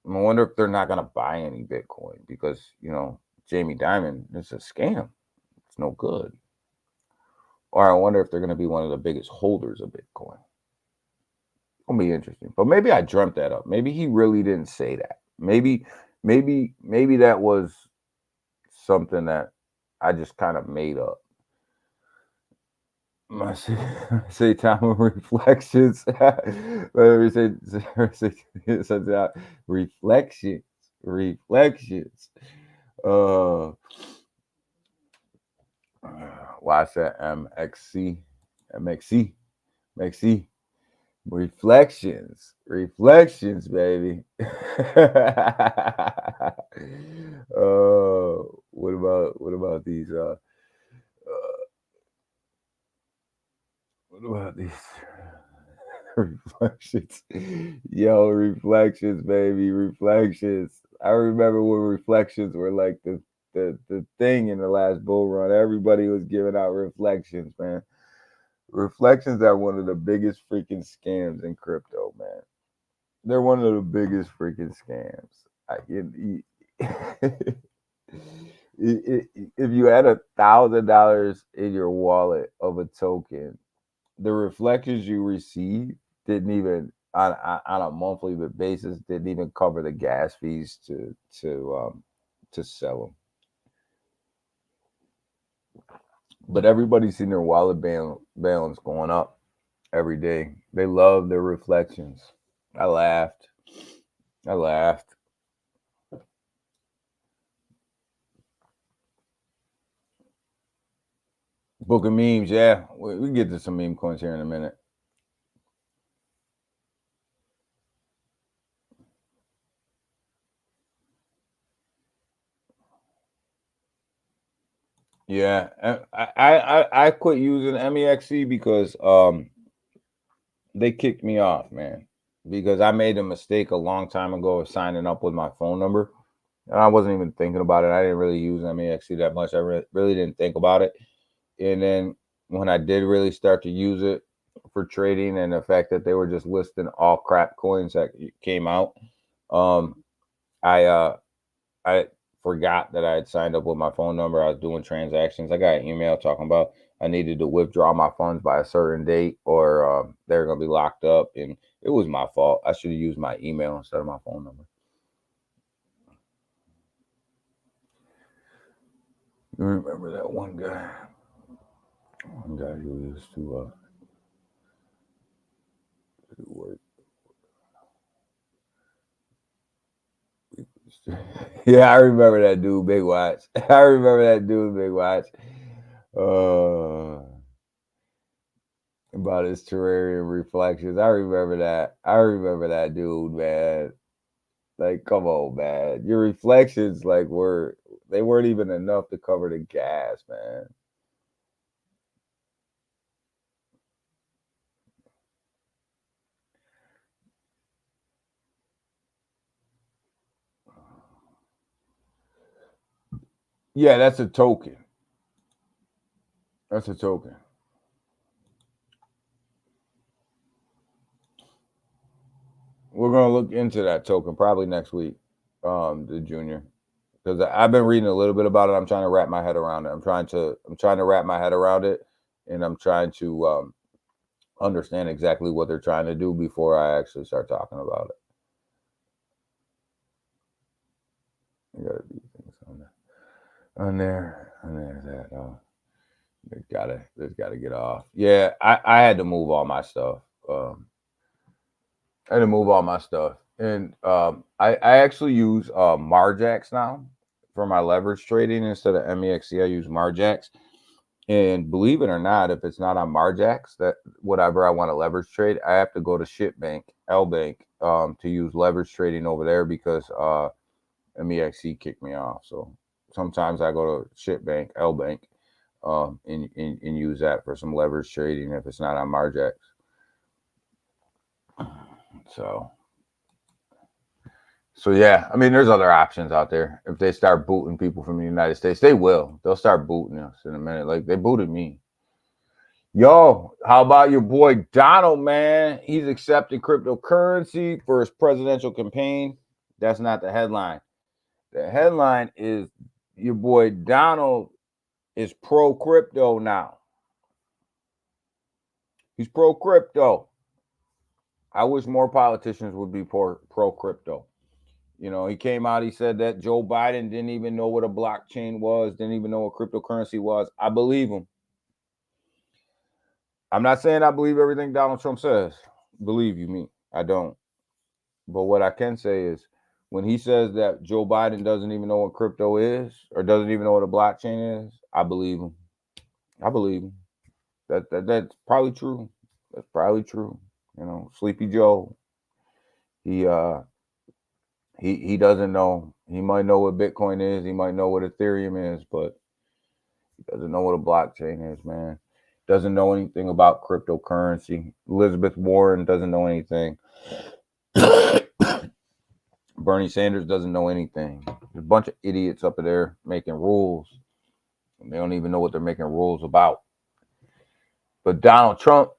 I wonder if they're not going to buy any Bitcoin because, Jamie Dimon is a scam. It's no good. Or I wonder if they're going to be one of the biggest holders of Bitcoin. It'll be interesting. But maybe I dreamt that up. Maybe he really didn't say that. Maybe that was something that I just kind of made up. I say time of reflections. Reflections. Watch that MXC. Reflections, baby. What about these? What about these reflections? Yo, reflections, baby, reflections. I remember when reflections were like the thing in the last bull run. Everybody was giving out reflections, man. Reflections are one of the biggest freaking scams in crypto, man. They're one of the biggest freaking scams. If you had $1,000 in your wallet of a token, the reflections you receive didn't even on a monthly basis didn't even cover the gas fees to sell them. But everybody's seen their wallet balance going up every day. They love their reflections. I laughed. Book of memes, yeah. We can get to some meme coins here in a minute. Yeah, I quit using MEXC because they kicked me off, man. Because I made a mistake a long time ago of signing up with my phone number, and I wasn't even thinking about it. I didn't really use MEXC that much. I really didn't think about it. And then when I did really start to use it for trading, and the fact that they were just listing all crap coins that came out, I forgot that I had signed up with my phone number. I was doing transactions. I got an email talking about I needed to withdraw my funds by a certain date or they're going to be locked up. And it was my fault. I should have used my email instead of my phone number. You remember that one guy who used to Yeah, I remember that dude, Big Watch. I remember that dude, Big Watch. About his terrarium reflections. I remember that. I remember that dude, man. Like, come on, man. Your reflections, like, they weren't even enough to cover the gas, man. Yeah, that's a token. That's a token. We're gonna look into that token probably next week, the junior, because I've been reading a little bit about it. I'm trying to wrap my head around it. I'm trying to wrap my head around it, and I'm trying to understand exactly what they're trying to do before I actually start talking about it. You gotta do things on there. That there's gotta get off. Yeah, I had to move all my stuff. I had to move all my stuff, and I actually use Marjax now for my leverage trading instead of MEXC. I use Marjax, and believe it or not, if it's not on Marjax, that whatever I want to leverage trade, I have to go to Shitbank, LBank, to use leverage trading over there because MEXC kicked me off. So sometimes I go to Shitbank, LBank, and use that for some leverage trading if it's not on Marjax. So yeah, I mean, there's other options out there. If they start booting people from the United States, they will. They'll start booting us in a minute. Like they booted me. Yo, how about your boy Donald, man? He's accepting cryptocurrency for his presidential campaign. That's not the headline. The headline is your boy Donald is pro crypto now. He's pro crypto. I wish more politicians would be pro crypto. You know, he came out, he said that Joe Biden didn't even know what a blockchain was, didn't even know what cryptocurrency was. I believe him. I'm not saying I believe everything Donald Trump says. Believe you me, I don't. But what I can say is when he says that Joe Biden doesn't even know what crypto is or doesn't even know what a blockchain is, I believe him. I believe him. That's probably true. That's probably true. You know, Sleepy Joe. He doesn't know. He might know what Bitcoin is. He might know what Ethereum is, but he doesn't know what a blockchain is, man. Doesn't know anything about cryptocurrency. Elizabeth Warren doesn't know anything. Bernie Sanders doesn't know anything. There's a bunch of idiots up there making rules. And they don't even know what they're making rules about. But Donald Trump,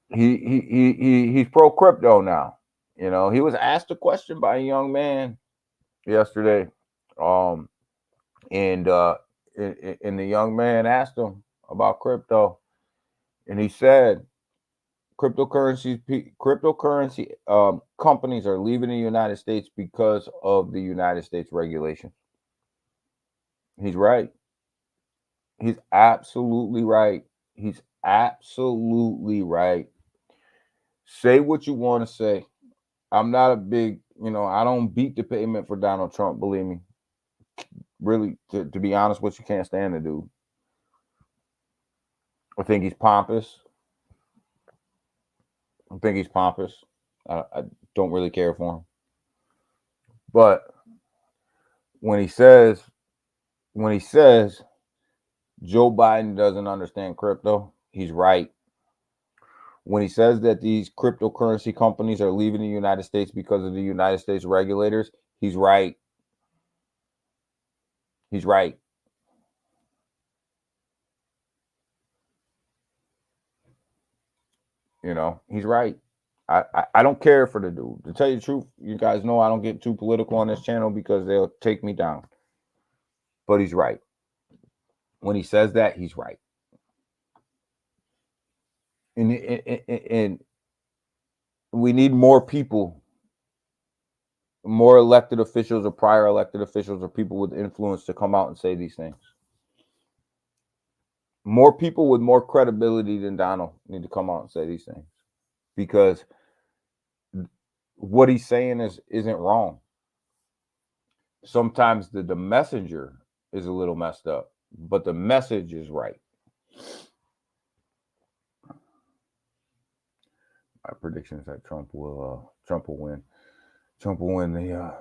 he's pro crypto now. You know, he was asked a question by a young man yesterday, and the young man asked him about crypto, and he said, cryptocurrency companies are leaving the United States because of the United States regulation. He's right. He's absolutely right. He's absolutely right. Say what you want to say. I'm not a big, I don't beat the pavement for Donald Trump, believe me. Really, to be honest with you, can't stand the dude. I think he's pompous. I don't really care for him. But when he says Joe Biden doesn't understand crypto, he's right. When he says that these cryptocurrency companies are leaving the United States because of the United States regulators, he's right. He's right. He's right. I don't care for the dude. To tell you the truth, you guys know I don't get too political on this channel because they'll take me down. But he's right. When he says that, he's right. And we need more people, more elected officials or prior elected officials or people with influence to come out and say these things. More people with more credibility than Donald need to come out and say these things, because what he's saying isn't wrong. Sometimes the messenger is a little messed up, but the message is right. My prediction is that Trump will win. Trump will win the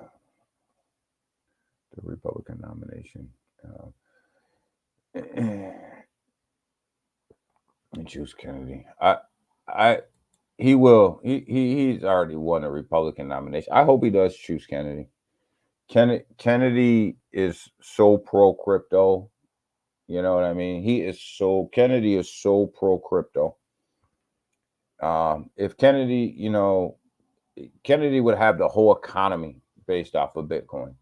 Republican nomination. And choose Kennedy. He will. He's already won a Republican nomination. I hope he does choose Kennedy. Kennedy is so pro crypto. You know what I mean? Kennedy is so pro crypto. If Kennedy, Kennedy would have the whole economy based off of Bitcoin.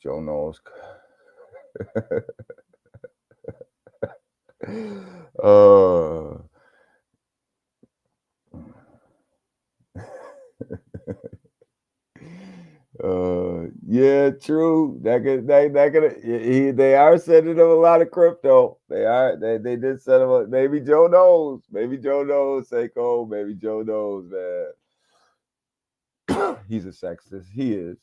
Joe knows. Yeah, true. They are sending him a lot of crypto. They did send him. Maybe Joe knows. Maybe Joe knows, Seiko. Maybe Joe knows, man. He's a sexist. He is.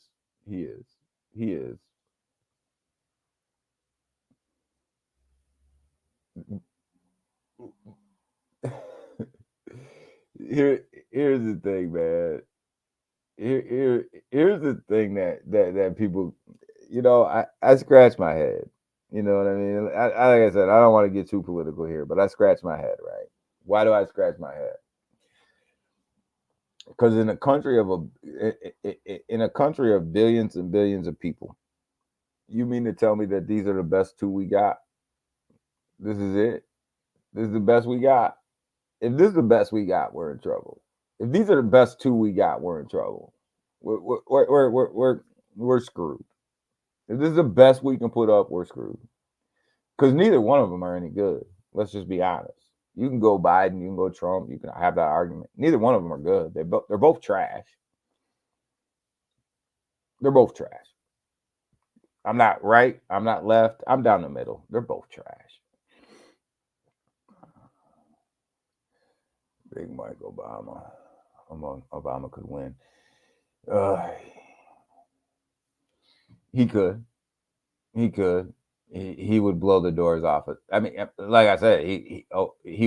Here's the thing, man. Here's the thing that people, I scratch my head. You know what I mean? Like I said, I don't want to get too political here, but I scratch my head, right? Why do I scratch my head? Because in a country of billions and billions of people, you mean to tell me that these are the best two we got? This is it. This is the best we got. If this is the best we got, we're in trouble. If these are the best two we got, we're in trouble. We're screwed. If this is the best we can put up, we're screwed. Because neither one of them are any good. Let's just be honest. You can go Biden, you can go Trump, you can have that argument. Neither one of them are good. They're both trash. They're both trash. I'm not right. I'm not left. I'm down the middle. They're both trash. Big Mike Obama. Obama could win. He could. He would blow the doors off it. I mean, like I said, he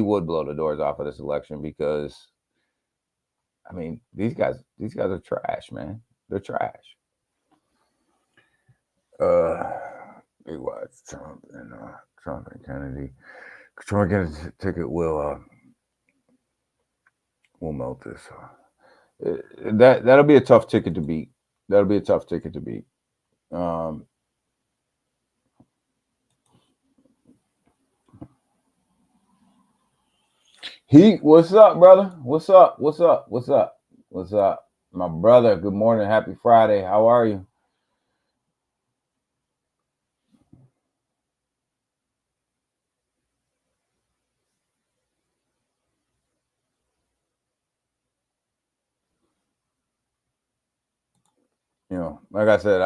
would blow the doors off of this election because, I mean, these guys are trash, man. They're trash. Big watch Trump and Kennedy. Trump Kennedy ticket will melt this. That'll be a tough ticket to beat. What's up, brother? What's up? My brother, good morning. Happy Friday. How are you? Like I said,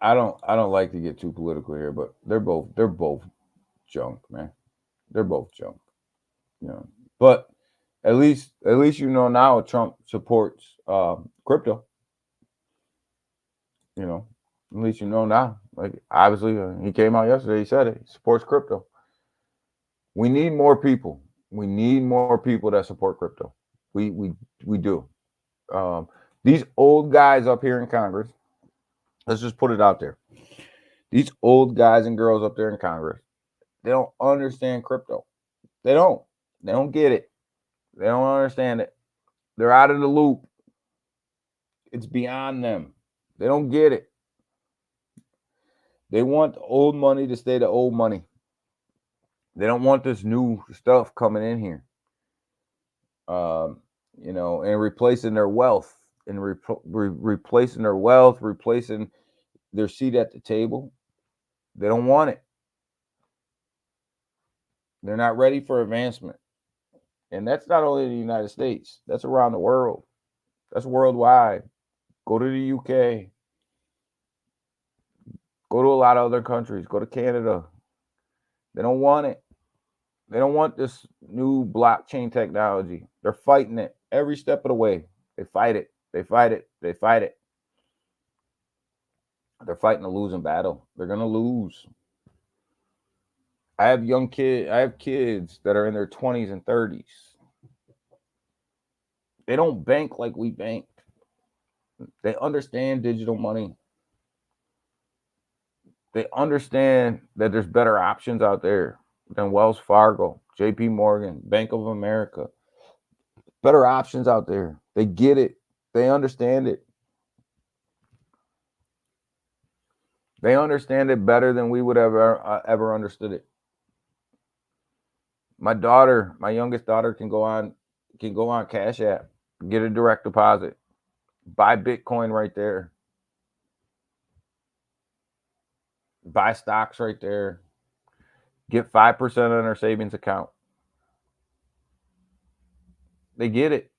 I don't like to get too political here, but they're both junk, man. They're both junk. But at least now Trump supports crypto. At least now. Like, obviously, he came out yesterday. He said it. He supports crypto. We need more people. We need more people that support crypto. We do. These old guys up here in Congress. Let's just put it out there. These old guys and girls up there in Congress, they don't understand crypto. They don't get it. They don't understand it. They're out of the loop. It's beyond them. They don't get it. They want the old money to stay the old money. They don't want this new stuff coming in here. And replacing their wealth, replacing their seat at the table. They don't want it. They're not ready for advancement. And that's not only in the United States. That's around the world. That's worldwide. Go to the UK. Go to a lot of other countries. Go to Canada. They don't want it. They don't want this new blockchain technology. They're fighting it every step of the way. They fight it. They fight it. They fight it. They're fighting a losing battle. They're gonna lose. I have kids that are in their 20s and 30s. They don't bank like we bank. They understand digital money. They understand that there's better options out there than Wells Fargo, JP Morgan, Bank of America. Better options out there. They get it. They understand it. They understand it better than we would ever understood it. My youngest daughter can go on Cash App, get a direct deposit, buy Bitcoin right there, buy stocks right there, get 5% on her savings account. They get it.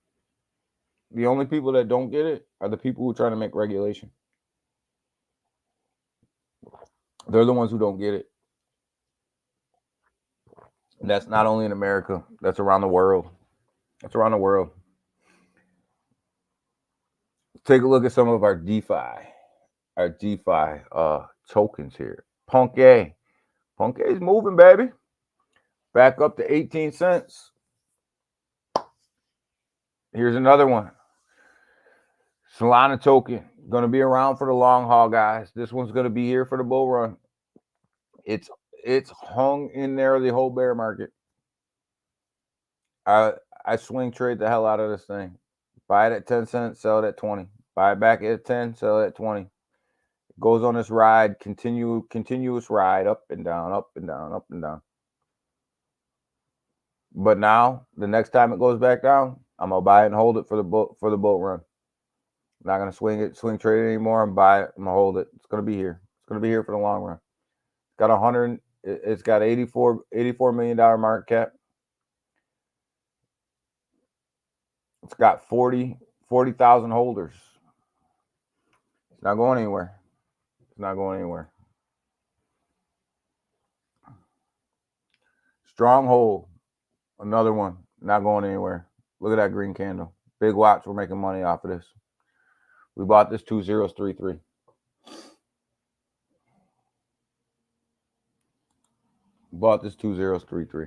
The only people that don't get it are the people who try to make regulation. They're the ones who don't get it. And that's not only in America, that's around the world. That's around the world. Take a look at some of our DeFi tokens here. Punky is moving, baby. Back up to 18 cents. Here's another one. Solana token, going to be around for the long haul, guys. This one's going to be here for the bull run. It's hung in there the whole bear market. I swing trade the hell out of this thing. Buy it at 10 cents, sell it at 20. Buy it back at 10, sell it at 20. It goes on this ride, continuous ride, up and down, up and down, up and down. But now, the next time it goes back down, I'm gonna buy it and hold it for the boat run. I'm not gonna swing trade it anymore. I'm buy it. I'm gonna hold it. It's gonna be here. It's gonna be here for the long run. It's got $84 million market cap. It's got 40,000 holders. It's not going anywhere. It's not going anywhere. Stronghold, another one, not going anywhere. Look at that green candle. Big watch. We're making money off of this. We bought this 2033. Bought this 2033.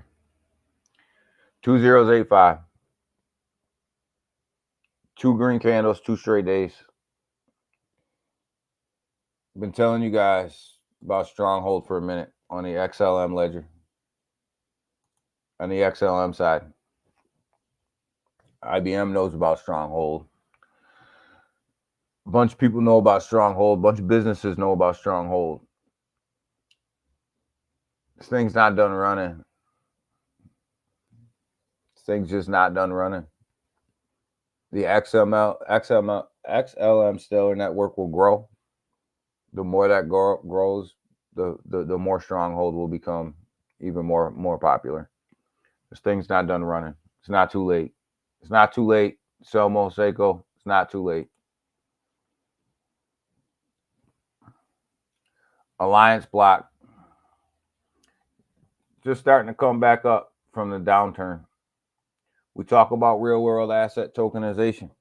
2085. 2 green candles, 2 straight days. Been telling you guys about Stronghold for a minute on the XLM ledger. On the XLM side. IBM knows about Stronghold. A bunch of people know about Stronghold. A bunch of businesses know about Stronghold. This thing's not done running. This thing's just not done running. The XLM Stellar network will grow. The more that grows, the more Stronghold will become even more popular. This thing's not done running. It's not too late. It's not too late. Selmo, Seiko, it's not too late. Alliance Block. Just starting to come back up from the downturn. We talk about real world asset tokenization.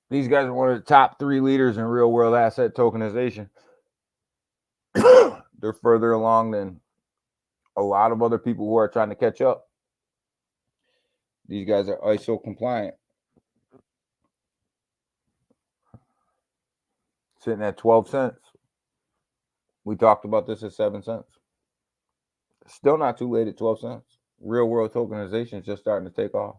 These guys are one of the top 3 leaders in real world asset tokenization. They're further along than a lot of other people who are trying to catch up. These guys are ISO compliant. Sitting at 12 cents. We talked about this at 7 cents. Still not too late at 12 cents. Real world tokenization is just starting to take off.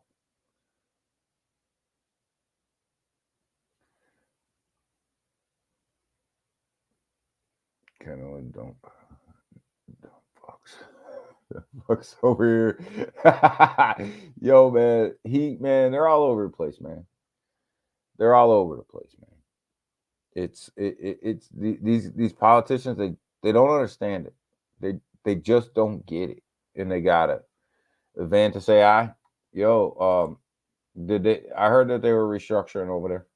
Kind of don't fucks over here. Yo, man, they're all over the place, man. They're all over the place, man. It's these politicians, they don't understand it. They just don't get it, and they got it. Vantas AI, yo, I heard that they were restructuring over there.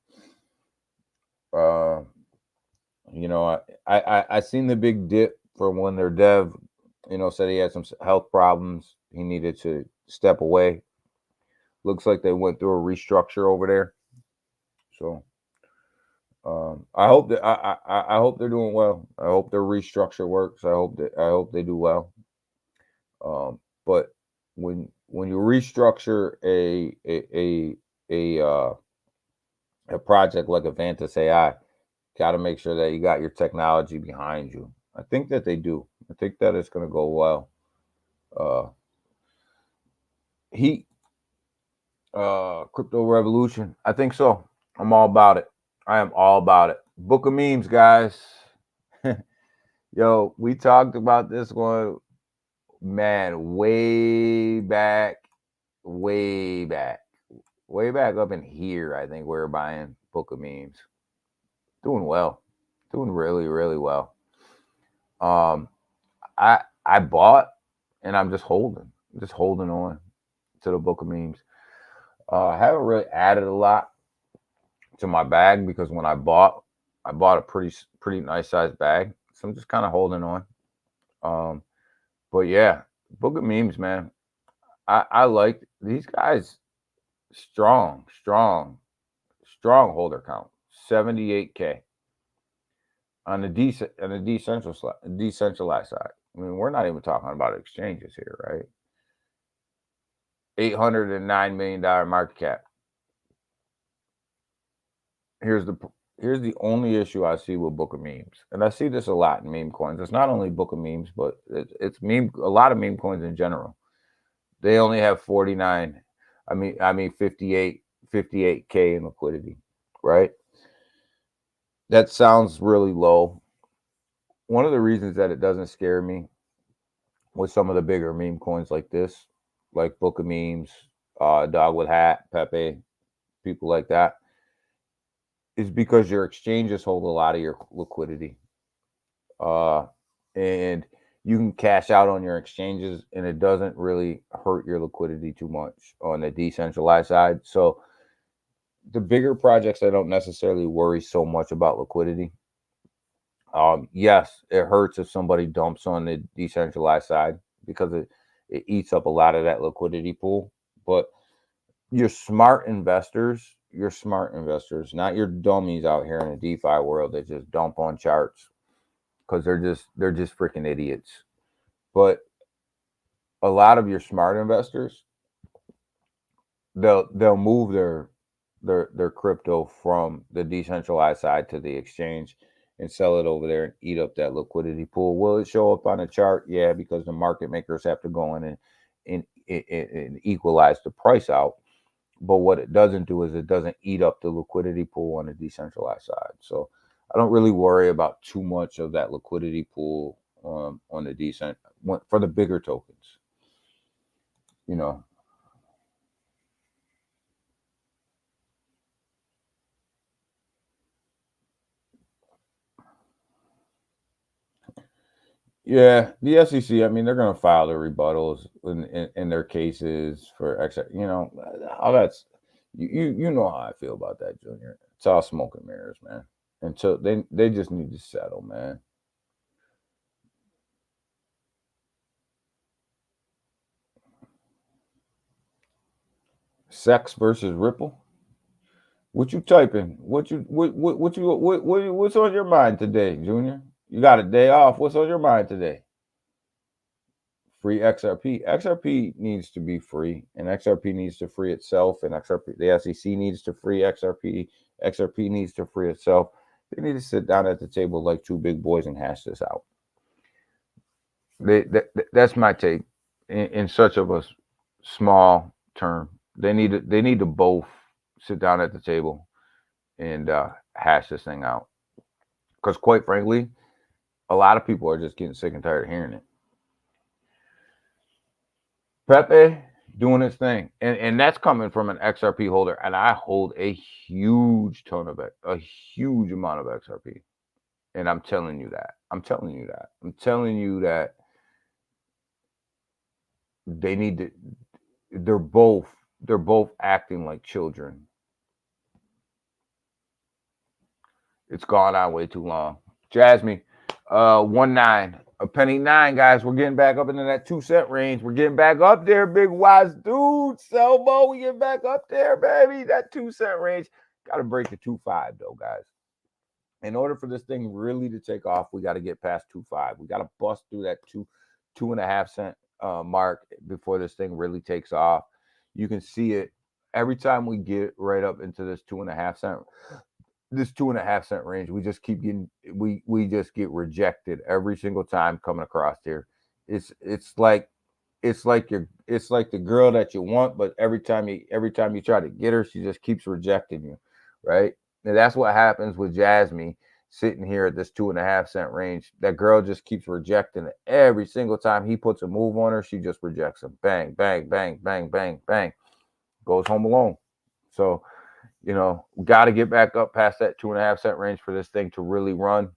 I seen the big dip for when their dev, said he had some health problems. He needed to step away. Looks like they went through a restructure over there. So I hope that I hope they're doing well. I hope their restructure works. I hope they do well. But when you restructure a project like Avantis AI, got to make sure that you got your technology behind you. I think that they do. I think that it's going to go well. Crypto revolution. I think so. I'm all about it. I am all about it. Book of memes, guys. Yo, we talked about this one, man, way back up in here. I think we were buying Book of memes. Doing well, doing really, really well. I bought, and I'm just holding on to the Book of memes. I haven't really added a lot to my bag because when I bought a pretty nice sized bag, so I'm just kind of holding on. But yeah, Book of memes, man. I like these guys. Strong holder count. 78K on the decentralized side. I mean, we're not even talking about exchanges here, right? $809 million market cap. Here's the only issue I see with Book of memes, and I see this a lot in meme coins. It's not only Book of memes, but it's a lot of meme coins in general. They only have 58K in liquidity, right? That sounds really low. One of the reasons that it doesn't scare me with some of the bigger meme coins like this, like Book of memes, Dog with Hat, Pepe, people like that, is because your exchanges hold a lot of your liquidity. And you can cash out on your exchanges and it doesn't really hurt your liquidity too much on the decentralized side. So the bigger projects, I don't necessarily worry so much about liquidity. Yes, it hurts if somebody dumps on the decentralized side because it eats up a lot of that liquidity pool. But you're smart investors, not your dummies out here in the DeFi world that just dump on charts because they're just freaking idiots. But a lot of your smart investors, they'll move their crypto from the decentralized side to the exchange and sell it over there and eat up that liquidity pool. Will it show up on a chart? Yeah, because the market makers have to go in and equalize the price out. But what it doesn't do is it doesn't eat up the liquidity pool on the decentralized side. So I don't really worry about too much of that liquidity pool on the decent for the bigger tokens. Yeah, the SEC. I mean, they're going to file their rebuttals in their cases for all that's you know how I feel about that, Junior. It's all smoke and mirrors, man. Until they just need to settle, man. Sex versus Ripple. What you typing? What's on your mind today, Junior? You got a day off. What's on your mind today? Free XRP. XRP needs to be free, and XRP needs to free itself, and the SEC needs to free XRP. XRP needs to free itself. They need to sit down at the table like two big boys and hash this out. That's my take. In such of a small term, they need to both sit down at the table and hash this thing out. Because quite frankly, a lot of people are just getting sick and tired of hearing it. Pepe doing his thing, and that's coming from an XRP holder, and I hold a huge amount of XRP, and I'm telling you that they need to. They're both acting like children. It's gone on way too long. Jasmine, 19. A penny 9, guys. We're getting back up into that 2-cent range. We're getting back up there, big wise dude. Selbo, we get back up there, baby. That 2-cent range. Got to break the 2.5 though, guys. In order for this thing really to take off, we got to get past 2.5. We got to bust through that 2.5 cent mark before this thing really takes off. You can see it every time we get right up into this 2.5 cent. This 2.5 cent range, we just keep getting we just get rejected every single time coming across here. It's like the girl that you want, but every time you try to get her, she just keeps rejecting you, right? And that's what happens with Jasmine sitting here at this 2.5 cent range. That girl just keeps rejecting it every single time he puts a move on her. She just rejects him. Bang, bang, bang, bang, bang, bang. Goes home alone. So, we got to get back up past that 2.5 cent range for this thing to really run.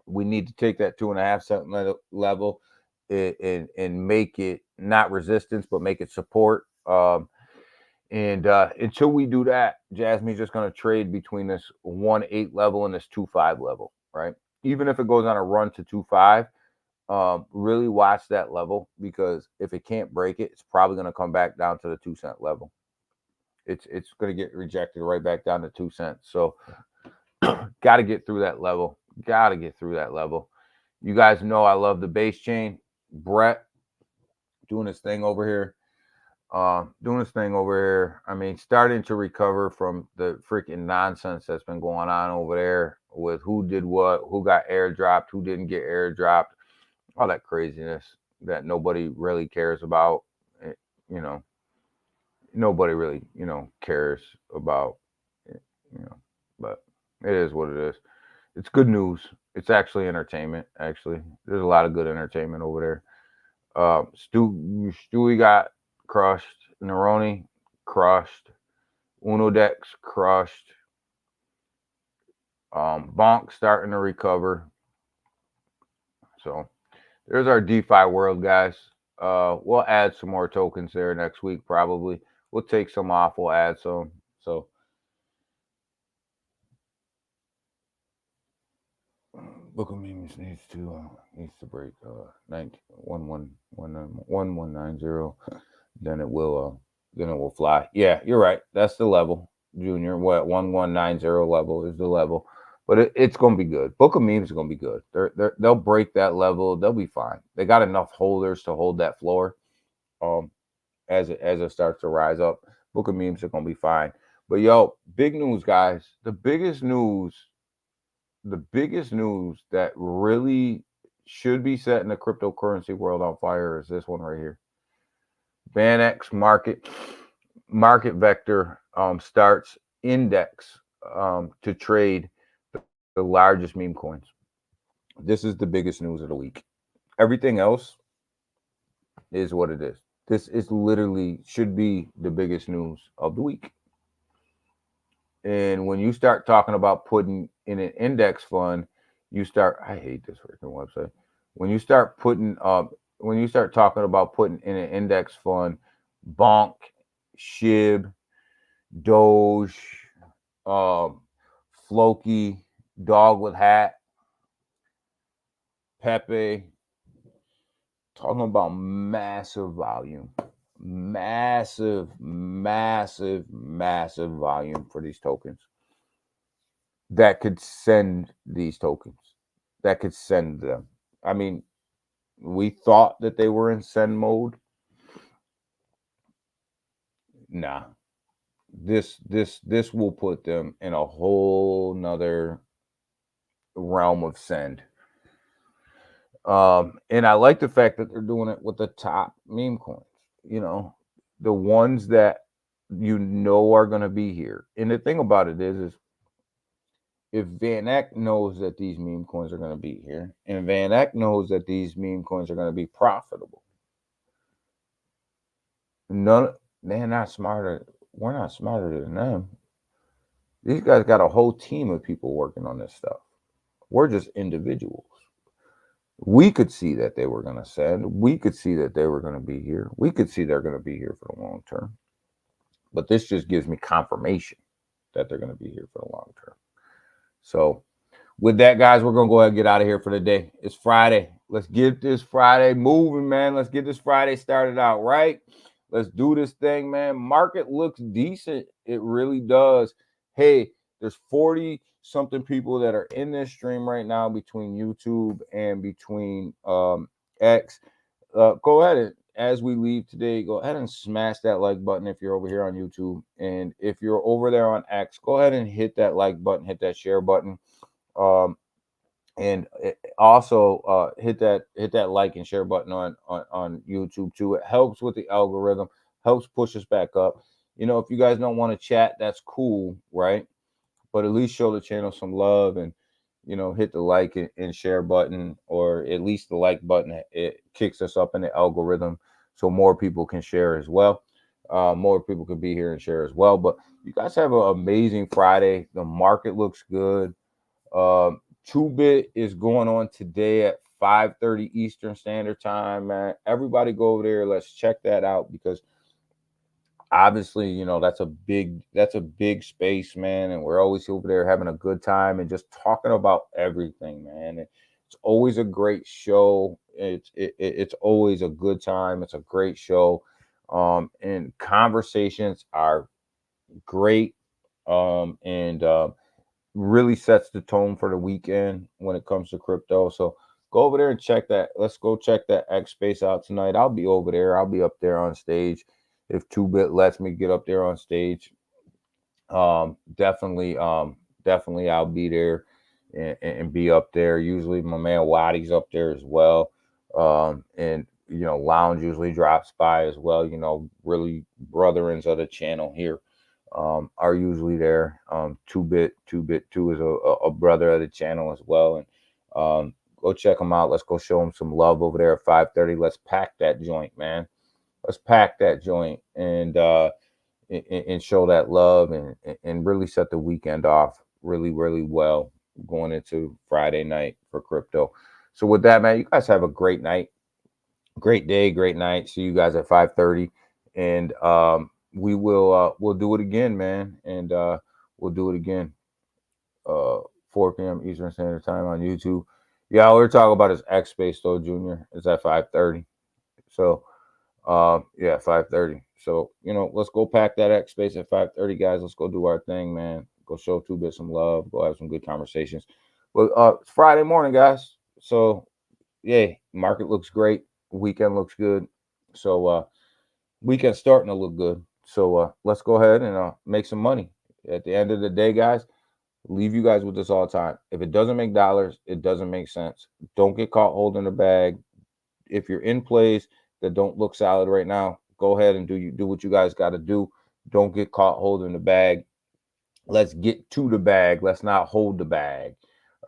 We need to take that 2.5 cent level and make it not resistance, but make it support. And until we do that, Jasmine's just going to trade between this 1.8 level and this 2.5 level, right? Even if it goes on a run to 2.5, really watch that level, because if it can't break it, it's probably going to come back down to the 2-cent level. It's going to get rejected right back down to 2 cents. So got to get through that level. Got to get through that level. You guys know I love the base chain. Brett doing his thing over here. I mean, starting to recover from the freaking nonsense that's been going on over there with who did what, who got airdropped, who didn't get airdropped, all that craziness that nobody really cares about. Nobody really, cares about, but it is what it is. It's good news. It's actually entertainment. Actually, there's a lot of good entertainment over there. Stewie got crushed. Neroni crushed. Unodex crushed. Bonk starting to recover. So there's our DeFi world, guys. We'll add some more tokens there next week, probably. We'll take some off. We'll add some. So Book of Memes needs to break 1190. Then it will fly. Yeah, you're right. That's the level, Junior. What 1190 level is the level, but it's gonna be good. Book of Memes is gonna be good. They'll break that level. They'll be fine. They got enough holders to hold that floor. As it starts to rise up, Book of Memes are gonna be fine. But yo, big news, guys. The biggest news that really should be setting the cryptocurrency world on fire is this one right here. VanEck market vector starts index to trade the largest meme coins. This is the biggest news of the week. Everything else is what it is. This is literally should be the biggest news of the week. And when you start talking about putting in an index fund, I hate this freaking website. When you start talking about putting in an index fund, Bonk, Shib, Doge, Floki, Dog with Hat, Pepe, talking about massive volume. Massive volume for these tokens that could send these tokens, that could send them. I mean, we thought that they were in send mode. Nah, this will put them in a whole nother realm of send. And I like the fact that they're doing it with the top meme coins. The ones that are going to be here. And the thing about it is if VanEck knows that these meme coins are going to be here, and VanEck knows that these meme coins are going to be profitable, they're not smarter. We're not smarter than them. These guys got a whole team of people working on this stuff. We're just individuals. We could see that they were going to send. We could see that they were going to be here. We could see they're going to be here for the long term. But this just gives me confirmation that they're going to be here for the long term. So with that, guys, we're going to go ahead and get out of here for the day. It's Friday. Let's get this Friday moving, man. Let's get this Friday started out right. Let's do this thing, man. Market looks decent. It really does. Hey, there's 40 something people that are in this stream right now between YouTube and between X. Go ahead and as we leave today, go ahead and smash that like button if you're over here on YouTube. And if you're over there on X, go ahead and hit that like button, hit that share button. And also hit that like and share button on YouTube too. It helps with the algorithm, helps push us back up. You know, if you guys don't want to chat, that's cool, right? But at least show the channel some love and, you know, hit the like and share button, or at least the like button. It kicks us up in the algorithm so more people can share as well. More people can be here and share as well. But you guys have an amazing Friday. The market looks good. 2Bit is going on today at 5:30 Eastern Standard Time, man. Everybody go over there. Let's check that out, because obviously, you know, that's a big space, man. And we're always over there having a good time and just talking about everything, man. It's always a great show. It's always a good time. It's a great show. And conversations are great. Really sets the tone for the weekend when it comes to crypto. So go over there and check that. Let's go check that X space out tonight. I'll be over there. I'll be up there on stage if 2Bit lets me get up there on stage. Definitely I'll be there and be up there. Usually my man Waddy's up there as well. And you know, Lounge usually drops by as well. You know, really brethrens of the channel here are usually there. 2Bit 2 is a brother of the channel as well. And go check them out. Let's go show them some love over there at 5:30. Let's pack that joint, man. Let's pack that joint and show that love and really set the weekend off really, really well going into Friday night for crypto. So with that, man, you guys have a great night, great day, great night. See you guys at 5:30. And we'll do it again, man. And we'll do it again 4 p.m. Eastern Standard Time on YouTube. Yeah, we're talking about his X Space though, Junior. It's at 5:30. So yeah, 5:30. So, you know, let's go pack that X Space at 5:30, guys. Let's go do our thing, man. Go show 2Bit some love. Go have some good conversations. But it's Friday morning, guys. So yeah, market looks great. Weekend looks good. So weekend starting to look good. So let's go ahead and make some money. At the end of the day, guys, leave you guys with this all the time. If it doesn't make dollars, it doesn't make sense. Don't get caught holding the bag. If you're in plays that don't look solid right now, go ahead and do what you guys got to do. Don't get caught holding the bag. Let's get to the bag. Let's not hold the bag.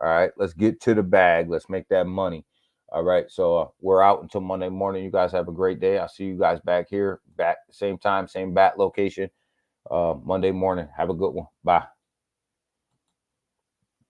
All right, let's get to the bag. Let's make that money. All right, so we're out until Monday morning. You guys have a great day. I'll see you guys back here, back same time, same bat location, Monday morning. Have a good one. Bye.